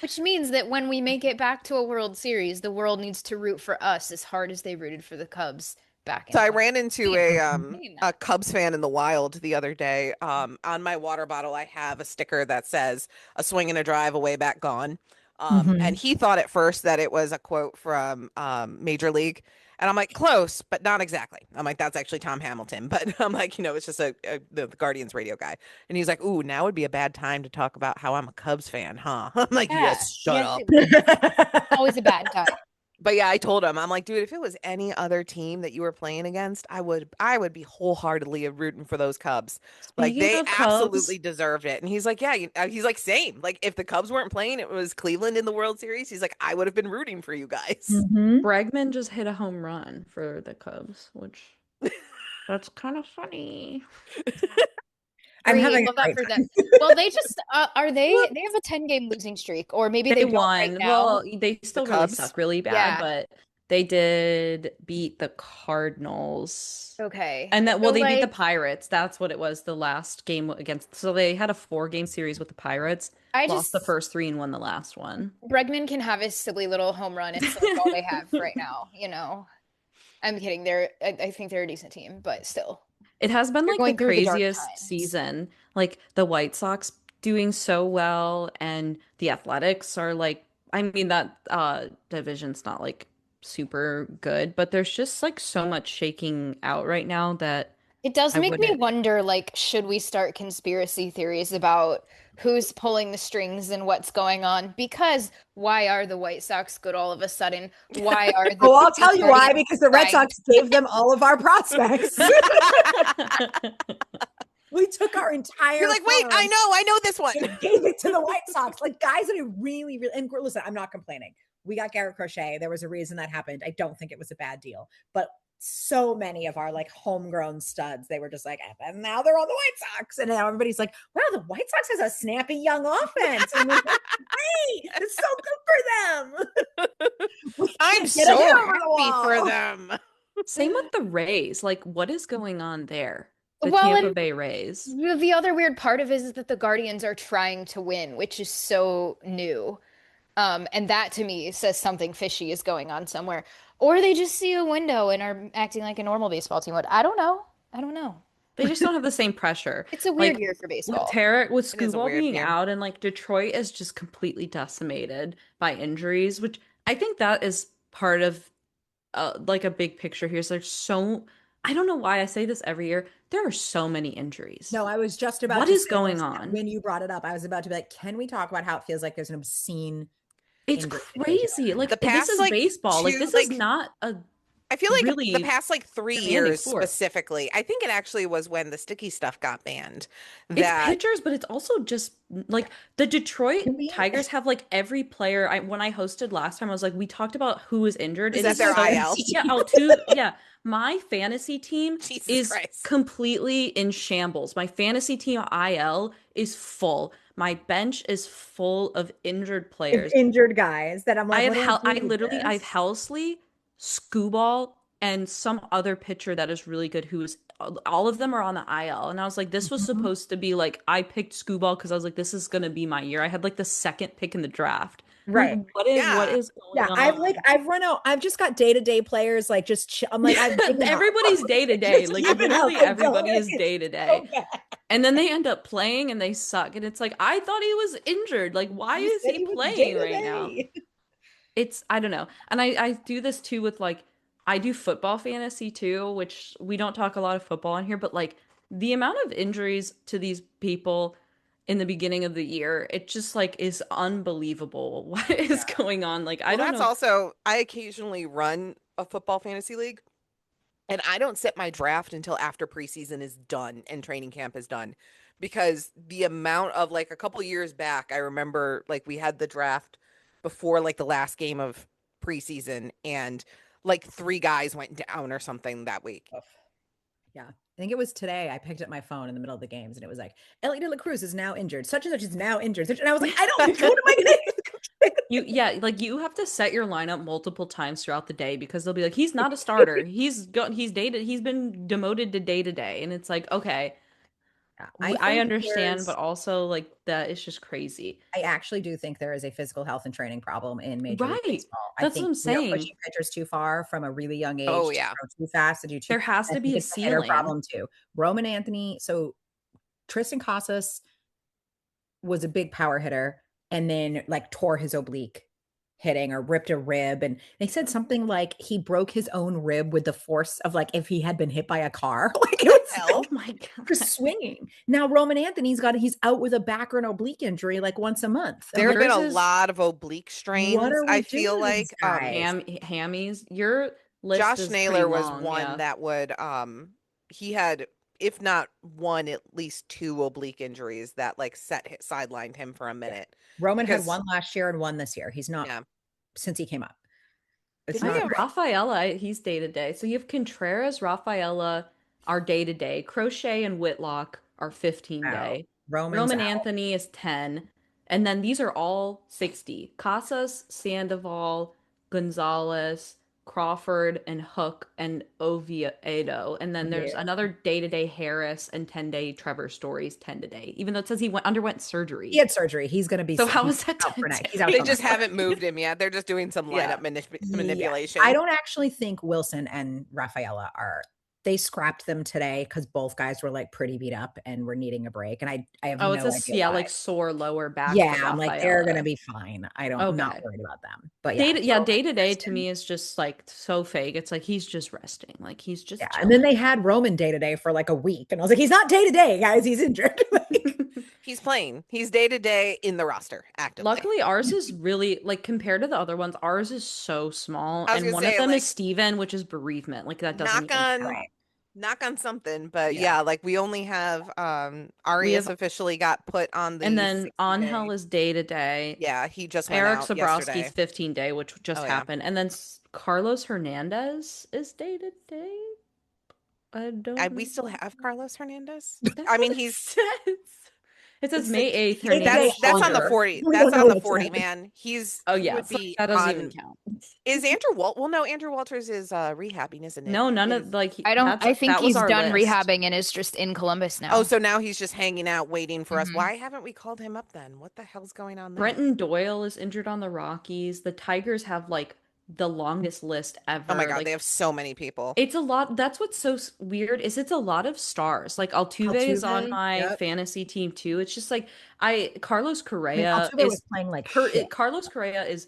Which means that when we make it back to a World Series, the world needs to root for us as hard as they rooted for the Cubs back in. So I ran into a Cubs fan in the wild the other day. On my water bottle, I have a sticker that says "A swing and a drive, away back gone." And he thought at first that it was a quote from Major League. And I'm like, close, but not exactly. I'm like, that's actually Tom Hamilton. But I'm like, it's just the Guardians radio guy. And he's like, ooh, now would be a bad time to talk about how I'm a Cubs fan, huh? I'm like, yes, shut up. Always a bad time. But yeah, I told him, I'm like, dude, if it was any other team that you were playing against, I would be wholeheartedly rooting for those Cubs. Like, they absolutely deserved it. And he's like, yeah, he's like, same. Like, if the Cubs weren't playing, it was Cleveland in the World Series. He's like, I would have been rooting for you guys. Bregman just hit a home run for the Cubs, which that's kind of funny. I'm having that for them. Well, they just they have a 10-game losing streak, or maybe they won. Right now. Well, they still really suck really bad, but they did beat the Cardinals. Okay. And they beat the Pirates. That's what it was, the last game against. So they had a 4-game series with the Pirates. Lost the first 3 and won the last one. Bregman can have his silly little home run. It's like all they have right now, I'm kidding. I think they're a decent team, but still. It has been like the craziest season. Like the White Sox doing so well, and the Athletics are like, I mean, that division's not like super good, but there's just like so much shaking out right now that it does make me wonder, like, should we start conspiracy theories about who's pulling the strings and what's going on? Because why are the White Sox good all of a sudden? Why are the Well, I'll tell you why, because the Red Sox gave them all of our prospects. We took our entire You're like, wait, I know this one. And gave it to the White Sox. Like, guys that are really, really, and listen, I'm not complaining. We got Garrett Crochet. There was a reason that happened. I don't think it was a bad deal. But so many of our like homegrown studs, they were just like, and now they're on the White Sox. And now everybody's like, wow, the White Sox has a snappy young offense. And we're like, hey, it's so good for them. I'm so happy for them. Same with the Rays. Like, what is going on there? The Tampa Bay Rays. The other weird part of it is that the Guardians are trying to win, which is so new. And that to me says something fishy is going on somewhere. Or they just see a window and are acting like a normal baseball team would. I don't know. I don't know. They just don't have the same pressure. It's a weird Like year for with baseball. Tarek, with It is a Scooball weird being year. out, and like Detroit is just completely decimated by injuries, which I think that is part of like a big picture here. So I don't know why I say this every year. There are so many injuries. No, I was just about What to is say going this on? when you brought it up. I was about to be like, can we talk about how it feels like there's an obscene It's injury situation crazy. right now? The Like this past is baseball. Like this is not a I feel like the really past like 3 demanding years sport. specifically, I think it actually was when the sticky stuff got banned It's that pitchers, but it's also just like the Detroit Can we- Tigers have like every player. When I hosted last time, I was like, we talked about who is injured. Is It that is their so IL? yeah. My fantasy team Jesus is Christ. completely in shambles. My fantasy team IL is full. My bench is full of injured players. Injured guys that I'm like, what do I do with I have this? Helsley, Scooball, and some other pitcher that is really good who's all of them are on the IL. And I was like, this was Mhm. supposed to be like I picked Scooball because I was like, this is gonna be my year. I had like the second pick in the draft. I'm like, Right. what Yeah. is going Yeah, on? I've run out. I've just got day-to-day players like I'm like I've given up. Everybody's day to day. Just Like given up. literally I don't everybody is it's day to so day. bad. And then they end up playing and they suck. And it's like, I thought he was injured. Like, why You is said he he was playing right now? day-to-day. It's I don't know. And I do this too with like I do football fantasy too, which we don't talk a lot of football on here, but like the amount of injuries to these people in the beginning of the year, it just like is unbelievable. What is going on? Like I Well, don't that's know. also I occasionally run a football fantasy league and I don't set my draft until after preseason is done and training camp is done because the amount of like a couple years back, I remember like we had the draft before like the last game of preseason and like 3 guys went down or something that week. Oof. Yeah. I think it was today I picked up my phone in the middle of the games and it was like, Ellie De La Cruz is now injured. Such and such is now injured. And I was like, I don't, what am I going to Like you have to set your lineup multiple times throughout the day because they'll be like, he's not a starter. He's been demoted to day. And it's like, okay, I I think understand, but also like that is just crazy. I actually do think there is a physical health and training problem in Major League Right. Baseball. I That's what think I'm we are saying. pushing pitchers too far from a really young age Oh to yeah. grow too fast to do too. There has I to think be a it's a hitter ceiling. problem too. Roman Anthony, so Tristan Casas was a big power hitter and then like tore his oblique hitting or ripped a rib. And they said something like he broke his own rib with the force of like if he had been hit by a car. Like it was Hell. Oh my God. for swinging. Now Roman Anthony's he's out with a back or an oblique injury like once a month. There have been Yours a is lot of oblique What strains, are we I doing feel to these like. guys? Hammies. Your list Josh is pretty Naylor was long. one Yeah. that would he had if not one at least 2 oblique injuries that like sidelined him for a minute Roman had because one last year and one this year. He's not yeah. since he came up. It's Didn't I he not have have great. Rafaela. He's day to day. So you have Contreras, Rafaela are day to day. Crochet and Whitlock are 15 Out. day. Roman's Roman out. Anthony is 10. And then these are all 60. Casas, Sandoval, Gonzalez, Crawford, and Hook, and Oviedo. And then there's Yeah. another day to day Harris and 10-day Trevor Stories 10 to day, even though it says he underwent surgery. He had surgery. He's going to be So how he's is that out for 10 next. He's out They till just next. haven't moved him yet. They're just doing some Yeah. lineup Yeah. manipulation. I don't actually think Wilson and Rafaela are. They scrapped them today because both guys were like pretty beat up and were needing a break. And I have Oh, no it says, idea yeah, why. like sore lower back Yeah, for I'm like they're gonna Rafaela. be fine. I'm not Okay. worried about them. But yeah, Day to day to Tristan. me is just like so fake. It's like he's just resting. Like he's Yeah, just and then chilling. they had Roman day to day for like a week, and I was like, he's not day to day, guys. He's injured. Like, He's playing. He's day to day in the roster actively. Luckily, ours is really like compared to the other ones, ours is so small. I was And gonna one of say them is like Steven, which is bereavement. Like that doesn't knock even on count. knock on something, but Yeah. yeah, like we only have We Arias have officially got put on and the then 60-day. Angel is day to day. Yeah, he just went Eric out Sabrowski's yesterday. 15 day, which just Oh yeah. happened. And then Carlos Hernandez is day to day. I don't know. We still have Carlos Hernandez. That's I what mean, it says. It says May 8th. That's on the 40. That's on the 40, man. He would be that doesn't even count. Is Andrew Well, no, Andrew Walters is rehabbing, isn't it? No, none of like I think that he's was our done list. rehabbing and is just in Columbus now. Oh, so now he's just hanging out waiting for us. Why haven't we called him up then? What the hell's going on there? Brenton Doyle is injured on the Rockies. The Tigers have like the longest list ever. Oh my God, like, they have so many people. It's a lot. That's what's so weird is it's a lot of stars. Like Altuve is on my fantasy team too. It's just like Carlos Correa was playing like shit. Carlos Correa is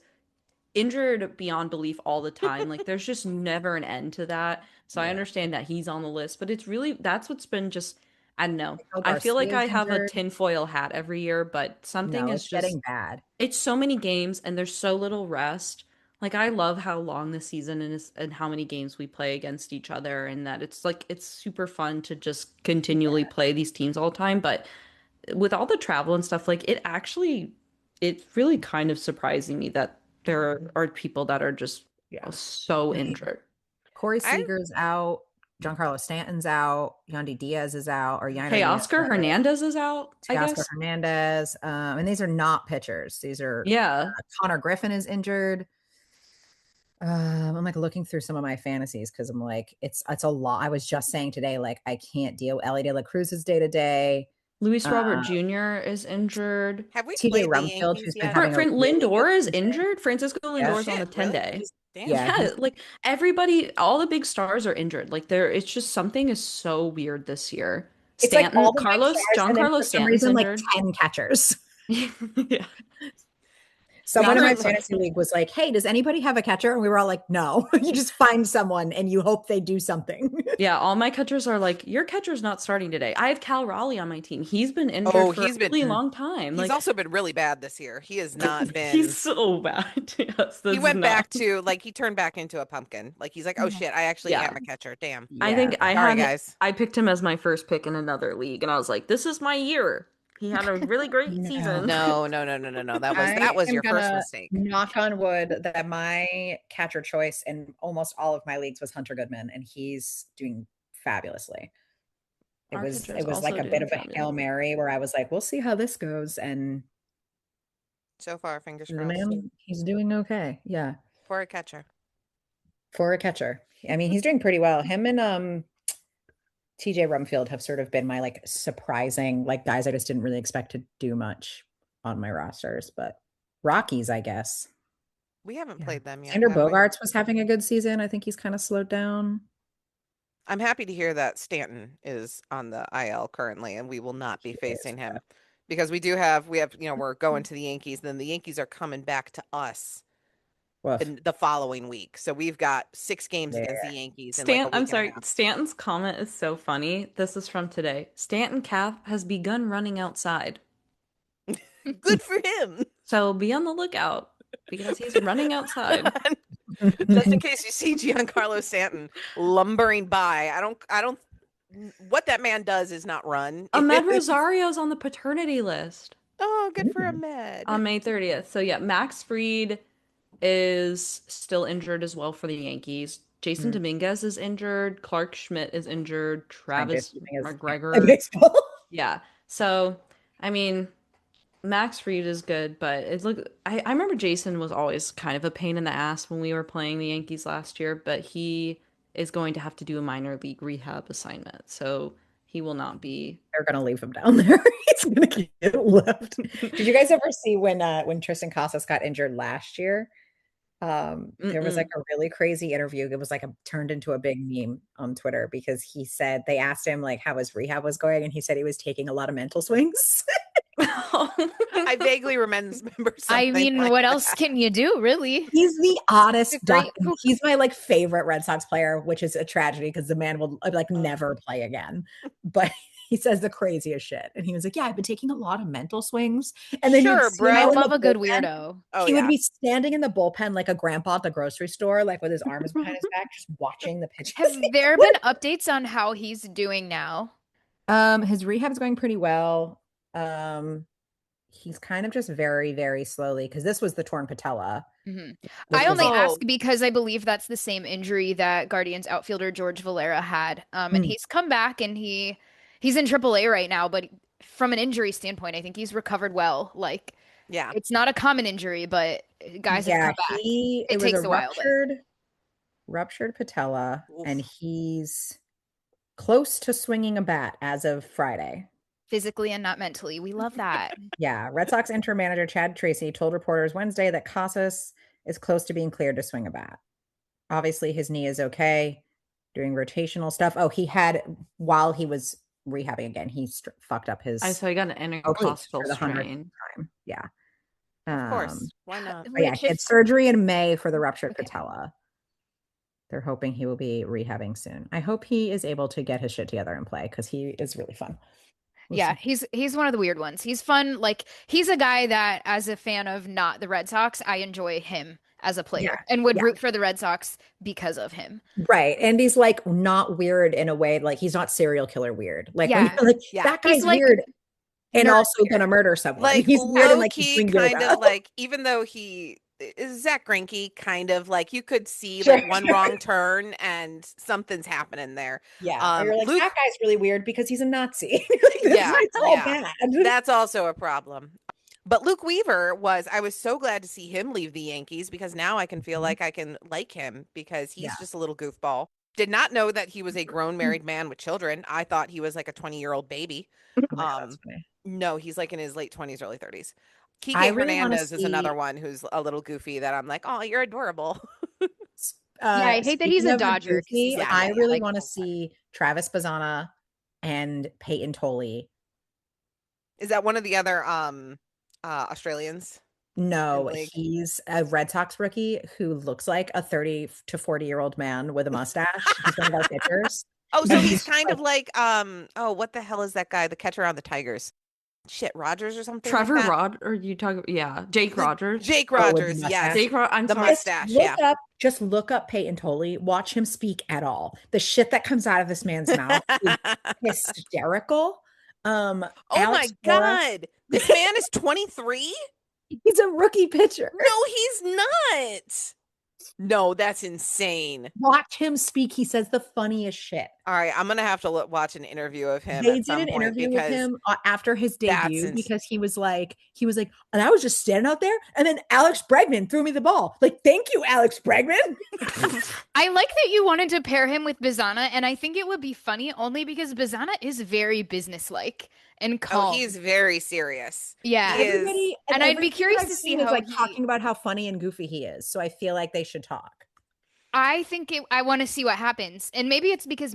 injured beyond belief all the time. Like there's just never an end to that. So I understand that he's on the list, but it's really that's what's been just I don't know. I feel like I have a tinfoil hat every year, but something is just getting bad. It's so many games and there's so little rest. Like I love how long the season is and how many games we play against each other, and that it's like it's super fun to just continually play these teams all the time. But with all the travel and stuff, like it's really kind of surprising me that there are people that are just so injured. Corey Seager's out. Giancarlo Stanton's out. Yandy Diaz is out. Or Oscar Hernandez is out. Oscar Hernandez. And these are not pitchers. These are Connor Griffin is injured. I'm like looking through some of my fantasies because I'm like, it's a lot. I was just saying today, like I can't deal. Ellie De La Cruz is day to day. Luis Robert Jr. is injured. Have we TJ Rumfield, who's been having Lindor is injured. Francisco Lindor is on the 10-day. Damn. Yeah, like everybody, all the big stars are injured. Like it's just something is so weird this year. It's Stanton, like Giancarlo Stanton's injured. Like 10 catchers. Yeah. Someone in my fantasy league was like, hey, does anybody have a catcher? And we were all like, no. You just find someone and you hope they do something. Yeah, all my catchers are like, your catcher's not starting today. I have Cal Raleigh on my team. He's been injured for a really long time. He's also been really bad this year. He has not been. He's so bad. Yes, he went back to, like, he turned back into a pumpkin. Like, he's like, oh shit, I actually am a catcher. Damn. Yeah. I think I picked him as my first pick in another league. And I was like, this is my year. He had a really great season. No. That was your first mistake. Knock on wood that my catcher choice in almost all of my leagues was Hunter Goodman, and he's doing fabulously. It was like a bit of a Hail Mary where I was like, we'll see how this goes. And so far, fingers crossed. Man, he's doing okay. Yeah. For a catcher. I mean, he's doing pretty well. Him and TJ Rumfield have sort of been my like surprising like guys I just didn't really expect to do much on my rosters, but Rockies, I guess. We haven't played them yet. Xander Bogaerts was having a good season. I think he's kind of slowed down. I'm happy to hear that Stanton is on the IL currently, and we will not be facing him because we have, we're going to the Yankees, then the Yankees are coming back to us. The following week. So we've got 6 games against the Yankees. I'm sorry. Stanton's comment is so funny. This is from today. Stanton Cap has begun running outside. Good for him. So be on the lookout because he's running outside. Just in case you see Giancarlo Stanton lumbering by. I don't what that man does is not run. Ahmed Rosario's on the paternity list. Oh, good for Ahmed. On May 30th. So yeah, Max Fried is still injured as well for the Yankees. Jason Dominguez is injured. Clark Schmidt is injured. Travis McGregor. Yeah. So, I mean, Max Fried is good, but I remember Jason was always kind of a pain in the ass when we were playing the Yankees last year, but he is going to have to do a minor league rehab assignment. So he will not be. They're going to leave him down there. He's going to get left. Did you guys ever see when Tristan Casas got injured last year? There was like a really crazy interview. It was like turned into a big meme on Twitter because he said they asked him like how his rehab was going, and he said he was taking a lot of mental swings. I vaguely remember something. I mean, like what else can you do, really? He's the oddest duck. He's my like favorite Red Sox player, which is a tragedy because the man will like never play again. But he says the craziest shit. And he was like, yeah, I've been taking a lot of mental swings. And then I love a good weirdo. He would be standing in the bullpen like a grandpa at the grocery store, like with his arms behind his back, just watching the pitches. Have there been updates on how he's doing now? His rehab's going pretty well. He's kind of just very, very slowly because this was the torn patella. I only ask because I believe that's the same injury that Guardians outfielder George Valera had. And he's come back and he's in AAA right now, but from an injury standpoint, I think he's recovered well. Like, Yeah. it's not a common injury, but guys have come back. It was takes a a while, ruptured patella, Oof. and he's close to swinging a bat as of Friday. Physically and not mentally. We love that. Yeah. Red Sox interim manager Chad Tracy told reporters Wednesday that Casas is close to being cleared to swing a bat. Obviously, his knee is okay, doing rotational stuff. Oh, while he was rehabbing again, he fucked up his. I saw he got an intercostal for the 100th strain. time. Yeah. Of course. Why not? Yeah, he had surgery in May for the ruptured patella. They're hoping he will be rehabbing soon. I hope he is able to get his shit together and play because he is really fun. Yeah, he's one of the weird ones. He's fun. Like, he's a guy that, as a fan of not the Red Sox, I enjoy him as a player and would root for the Red Sox because of him. Right. And he's like not weird in a way, like he's not serial killer weird. Like, when you're like, that guy's like weird and also gonna murder someone. Like, he's weird and like key kind of like, even though he is Zach Greinke, kind of like you could see like one wrong turn and something's happening there. Yeah. You're like, that guy's really weird because he's a Nazi. Bad. That's also a problem. But Luke Weaver I was so glad to see him leave the Yankees because now I can feel like I can like him because he's just a little goofball. Did not know that he was a grown married man with children. I thought he was like a 20-year-old baby. No, he's like in his late 20s, early 30s. Kike Hernandez is another one who's a little goofy that I'm like, oh, you're adorable. I hate that he's a Dodger. I really want to see Travis Bazzana and Peyton Tolley. Is that one of the other Australians? No, he's a Red Sox rookie who looks like a 30 to 40-year-old man with a mustache. He's one of our pitchers. Oh, so he's kind of like what the hell is that guy? The catcher on the Tigers. Shit, Rogers or something. Trevor Rod, or you talking? Yeah, Jake Rogers. Jake Rogers, yes. I'm the sorry. mustache. Just look up Peyton Tolley. Watch him speak at all. The shit that comes out of this man's mouth is hysterical. Oh my God, this man is 23. He's a rookie pitcher. No, he's not. No, that's insane. Watch him speak. He says the funniest shit. All right, I'm gonna have to watch an interview of him. They did an interview with him after his debut because he was like, and I was just standing out there, and then Alex Bregman threw me the ball. Like, thank you, Alex Bregman. I like that you wanted to pair him with Bazzana, and I think it would be funny only because Bazzana is very businesslike and calm. Oh, he's very serious. Yeah, and I'd be curious to see how talking about how funny and goofy he is. So I feel like they should talk. I think I want to see what happens, and maybe it's because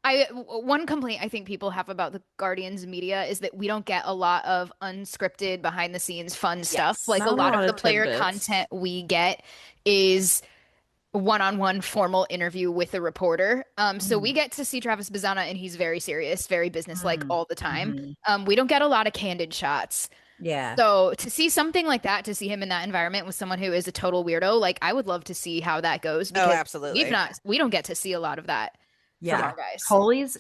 one complaint I think people have about the Guardians media is that we don't get a lot of unscripted, behind the scenes fun stuff. Like, a lot of the player content we get is one-on-one formal interview with a reporter. So we get to see Travis Bazzana, and he's very serious, very businesslike all the time. We don't get a lot of candid shots. Yeah. So to see something like that, to see him in that environment with someone who is a total weirdo, like, I would love to see how that goes. Because absolutely. We don't get to see a lot of that from our guys.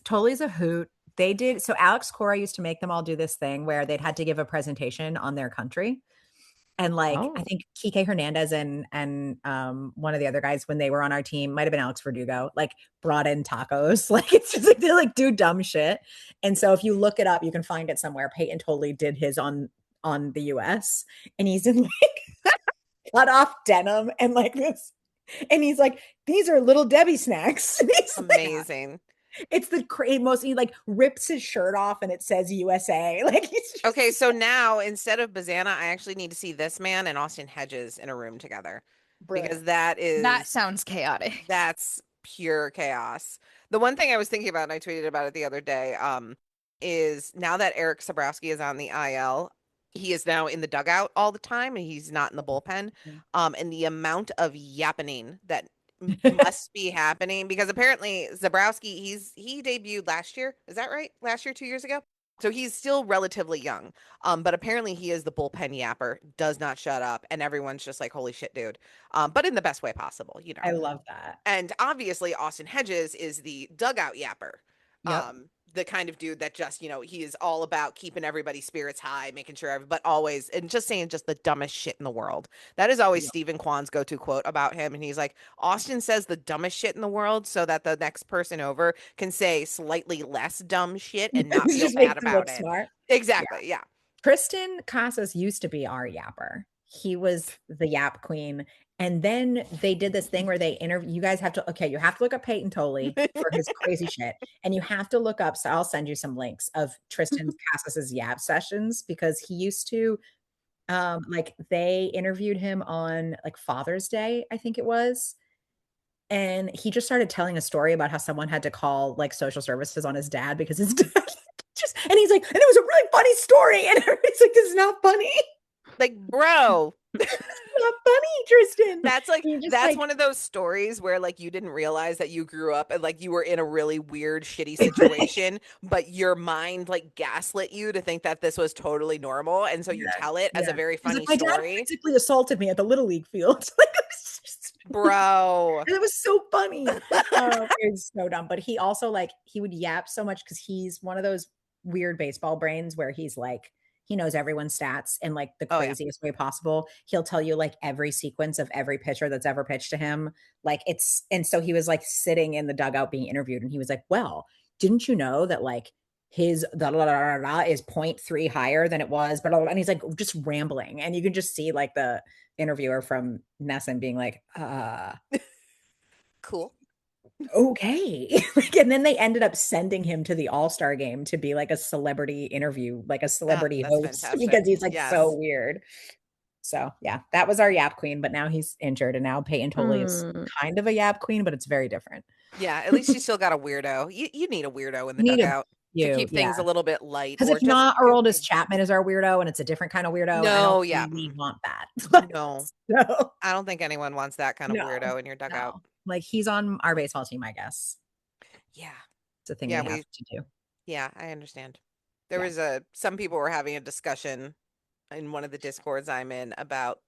Tolley's a hoot. They did. So Alex Cora used to make them all do this thing where they'd had to give a presentation on their country. And like, I think Kike Hernandez and one of the other guys, when they were on our team, might've been Alex Verdugo, like, brought in tacos. Like, it's just like, they like do dumb shit. And so if you look it up, you can find it somewhere. Peyton Tolley did his on the US, and he's in like cut off denim and like this, and he's like, these are Little Debbie snacks. Amazing. Like, it's the most, he like rips his shirt off and it says USA. Like, okay, so now instead of Bazzana, I actually need to see this man and Austin Hedges in a room together. Brilliant. Because that sounds chaotic. That's pure chaos. The one thing I was thinking about, and I tweeted about it the other day, is now that Eric Sabrowski is on the IL, he is now in the dugout all the time, and he's not in the bullpen. And the amount of yappening that must be happening, because apparently Zabrowski, he debuted last year. Is that right? Last year, 2 years ago? So he's still relatively young. But apparently he is the bullpen yapper, does not shut up, and everyone's just like, holy shit, dude. But in the best way possible, you know. I love that. And obviously Austin Hedges is the dugout yapper. Yep. the kind of dude that just, he is all about keeping everybody's spirits high, making sure but always, and just saying just the dumbest shit in the world. That is always Stephen Kwan's go-to quote about him. And he's like, Austin says the dumbest shit in the world so that the next person over can say slightly less dumb shit and not feel Just bad makes him about look it. smart. Exactly. Yeah. Tristan Casas used to be our yapper. He was the yap queen. And then they did this thing where they interview. You guys have to, you have to look up Peyton Tolley for his crazy shit. And you have to look up, so I'll send you some links of Tristan Casas's yap sessions, because he used to, they interviewed him on like Father's Day, I think it was. And he just started telling a story about how someone had to call like social services on his dad because his dad and he's like, and it was a really funny story. And everybody's like, this is not funny. Like, bro. Not funny, Tristan. That's like, that's one of those stories where like you didn't realize that you grew up and like you were in a really weird, shitty situation, but your mind like gaslit you to think that this was totally normal. And so you tell it as a very funny my story. Dad physically assaulted me at the Little League field. Bro. And it was so funny. It's so dumb. But he also he would yap so much because he's one of those weird baseball brains where he's like, he knows everyone's stats in like the craziest way possible. He'll tell you like every sequence of every pitcher that's ever pitched to him. And so he was like sitting in the dugout being interviewed and he was like, well, didn't you know that like his is 0.3 higher than it was? But and he's like just rambling. And you can just see like the interviewer from Nesson being like, cool. Okay. And then they ended up sending him to the All-Star game to be like a celebrity interview, like a celebrity host, fantastic. Because he's like so weird. So yeah, that was our yap queen, but now he's injured and now Peyton Tolley is kind of a yap queen, but it's very different. Yeah, at least you still got a weirdo. You need a weirdo in the dugout to keep things a little bit light. Because if not, Aroldis Chapman is our weirdo and it's a different kind of weirdo. No, we want that. No. So, I don't think anyone wants that kind of weirdo in your dugout. No. Like he's on our baseball team, I guess. Yeah. It's a thing we have to do. Yeah, I understand. There was some people were having a discussion in one of the Discords I'm in about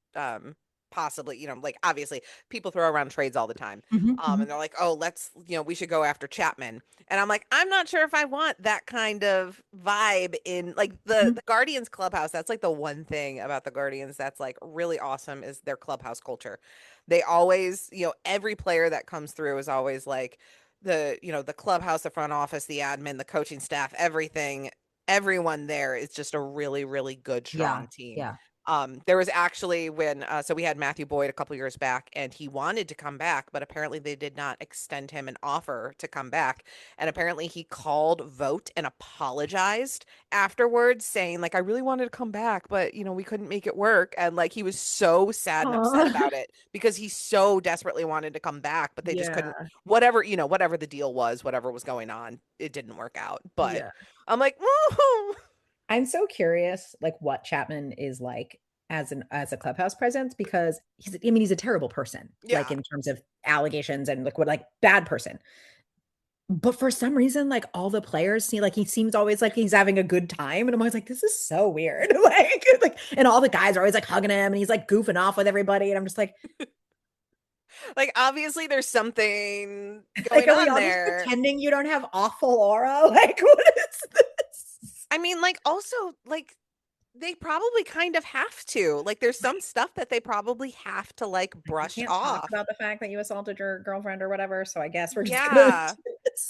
possibly, like obviously people throw around trades all the time. And they're like, oh, let's, we should go after Chapman. And I'm like, I'm not sure if I want that kind of vibe in like the Guardians clubhouse. That's like the one thing about the Guardians that's like really awesome is their clubhouse culture. They always, every player that comes through is always like the clubhouse, the front office, the admin, the coaching staff, everyone there is just a really, really good, strong team. Yeah. There was actually when, so we had Matthew Boyd a couple years back and he wanted to come back, but apparently they did not extend him an offer to come back. And apparently he called Vote and apologized afterwards saying like, I really wanted to come back, but we couldn't make it work. And like, he was so sad and upset about it because he so desperately wanted to come back, but they just couldn't, whatever the deal was, whatever was going on, it didn't work out. But I'm like, woo! I'm so curious, like what Chapman is like as a clubhouse presence, because he's a terrible person, like in terms of allegations and like bad person. But for some reason, like all the players see, like he seems always like he's having a good time, and I'm always like, this is so weird. like, and all the guys are always like hugging him, and he's like goofing off with everybody, and I'm just like. Like obviously there's something going on there. Just pretending you don't have awful aura. Like what is this? I mean, like also like they probably kind of have to. Like there's some stuff that they probably have to like brush off. Talk about the fact that you assaulted your girlfriend or whatever. So I guess we're just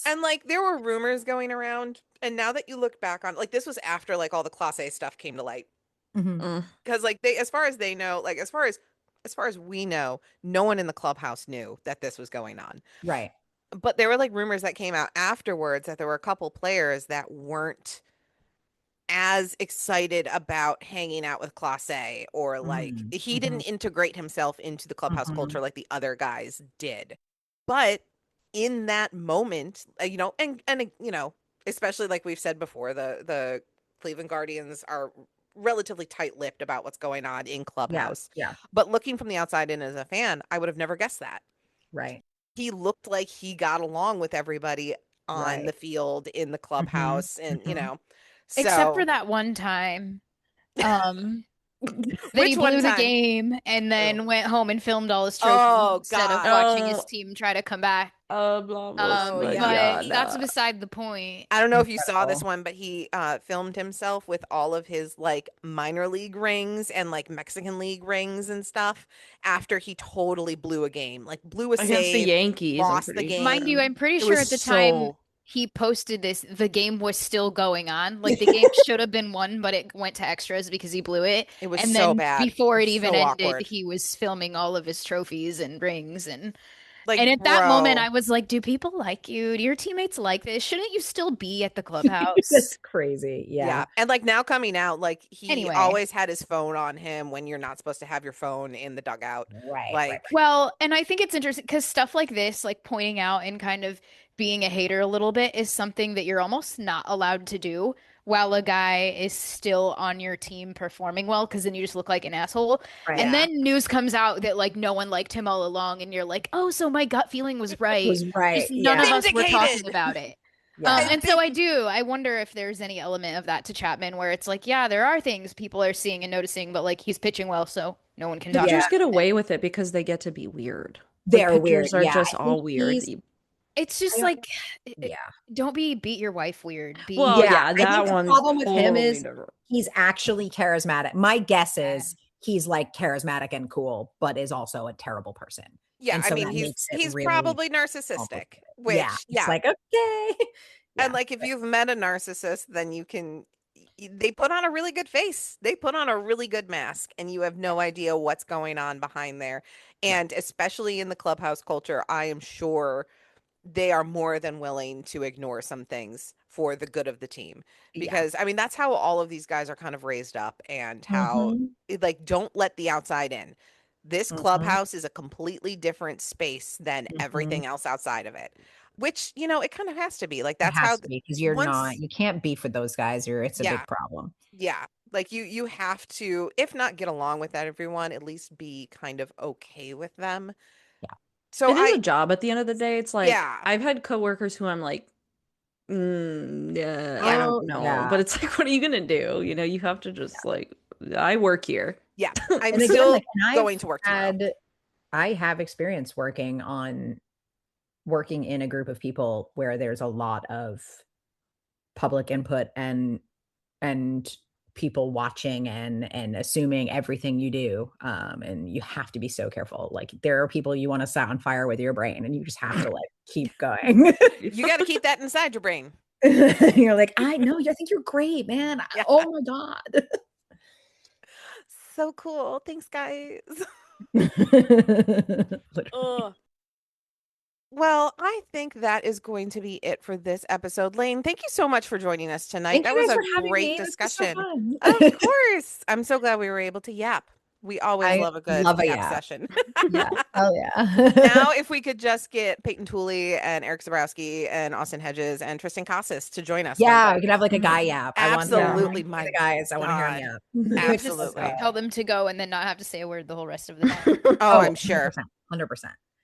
And like there were rumors going around, and now that you look back on like this was after like all the Class A stuff came to light. Because like they, as far as they know, like as far as we know, no one in the clubhouse knew that this was going on. Right. But there were like rumors that came out afterwards that there were a couple players that weren't as excited about hanging out with Class A, or like he didn't integrate himself into the clubhouse culture like the other guys did. But in that moment, and especially like we've said before, the Cleveland Guardians are relatively tight-lipped about what's going on in clubhouse. Yeah. But looking from the outside in as a fan, I would have never guessed that. Right. He looked like he got along with everybody on the field, in the clubhouse, and so, except for that one time. That he blew the game and then went home and filmed all his trophies instead of watching his team try to come back. But that's beside the point. I don't know if you saw this one, but he filmed himself with all of his like minor league rings and like Mexican league rings and stuff after he totally blew a game, like blew a against save, the Yankees, lost the game. Mind you, I'm pretty sure at the time he posted this, the game was still going on. Like the game should have been won, but it went to extras because he blew it. It was and so then bad. Before it even ended, awkward. He was filming all of his trophies and rings and like, and at that moment I was like, do people like you? Do your teammates like this? Shouldn't you still be at the clubhouse? That's crazy. Yeah. And like now coming out, like he always had his phone on him when you're not supposed to have your phone in the dugout. Right. Well, and I think it's interesting because stuff like this, like pointing out and kind of being a hater a little bit, is something that you're almost not allowed to do while a guy is still on your team performing well, because then you just look like an asshole. Right. And then news comes out that like no one liked him all along, and you're like, oh, so my gut feeling was right. Just none of us were talking about it. And so I wonder if there's any element of that to Chapman where it's like, yeah, there are things people are seeing and noticing, but like he's pitching well, so no one can talk. Pitchers get away with it because they get to be weird. They're weird. Pitchers are just all weird. It's just like, don't beat your wife weird. That one's the problem with him is he's actually charismatic. My guess is he's like charismatic and cool, but is also a terrible person. Yeah, and so I mean, he's really probably narcissistic, which it's like, okay. And like if you've met a narcissist, then they put on a really good face. They put on a really good mask, and you have no idea what's going on behind there. And especially in the clubhouse culture, I am sure they are more than willing to ignore some things for the good of the team, because I mean, that's how all of these guys are kind of raised up, and how like, don't let the outside in. This clubhouse is a completely different space than everything else outside of it, which, you know, it kind of has to be like, that's how, because you can't beef with those guys, or it's a big problem. Yeah. Like you have to, if not get along with everyone, at least be kind of okay with them. So it is a job at the end of the day. It's like, I've had coworkers who I'm like, I don't know. But it's like, what are you going to do? You know, you have to just like, I work here. Yeah. I'm still going to work tomorrow. I have experience working in a group of people where there's a lot of public input and people watching and assuming everything you do, and you have to be so careful. Like, there are people you want to set on fire with your brain, and you just have to like keep going. You got to keep that inside your brain. You're like, I know, I think you're great, man. Oh my god, so cool. Thanks, guys. Well, I think that is going to be it for this episode. Layne, thank you so much for joining us tonight. That was a great discussion. So of course. I'm so glad we were able to yap. We always love a good yap session. Oh yeah. Now, if we could just get Peyton Tooley and Eric Zabrowski and Austin Hedges and Tristan Casas to join us. Yeah, we could have like a guy yap. Absolutely, my guys. I want to hear him yap. Absolutely. Tell them to go and then not have to say a word the whole rest of the night. Oh, I'm sure. 100%.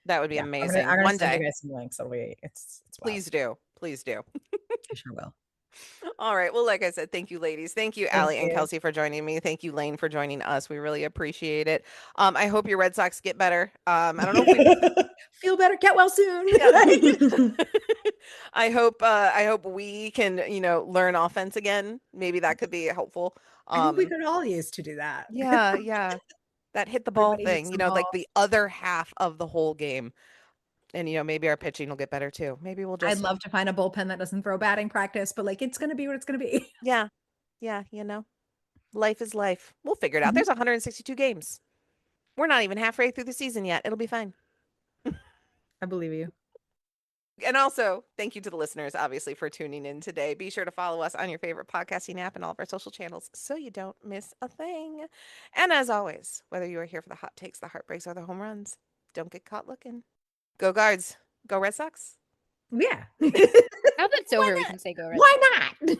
That would be amazing. I'm gonna One send day. you guys some links. It's Please do. Please do. I sure will. All right. Well, like I said, thank you, ladies. Thank you, Allie and Kelsey, for joining me. Thank you, Layne, for joining us. We really appreciate it. I hope your Red Sox get better. I don't know if feel better, get well soon. I hope we can, learn offense again. Maybe that could be helpful. I think we could all use to do that. Yeah. That hit the ball thing, like the other half of the whole game. And, maybe our pitching will get better too. Maybe we'll just. I'd love to find a bullpen that doesn't throw batting practice, but like, it's going to be what it's going to be. Yeah. Life is life. We'll figure it out. There's 162 games. We're not even halfway through the season yet. It'll be fine. I believe you. And also, thank you to the listeners, obviously, for tuning in today. Be sure to follow us on your favorite podcasting app and all of our social channels so you don't miss a thing. And as always, whether you are here for the hot takes, the heartbreaks, or the home runs, don't get caught looking. Go Guards. Go Red Sox. Yeah. Now that it's over, we can say go Red Sox. Why not?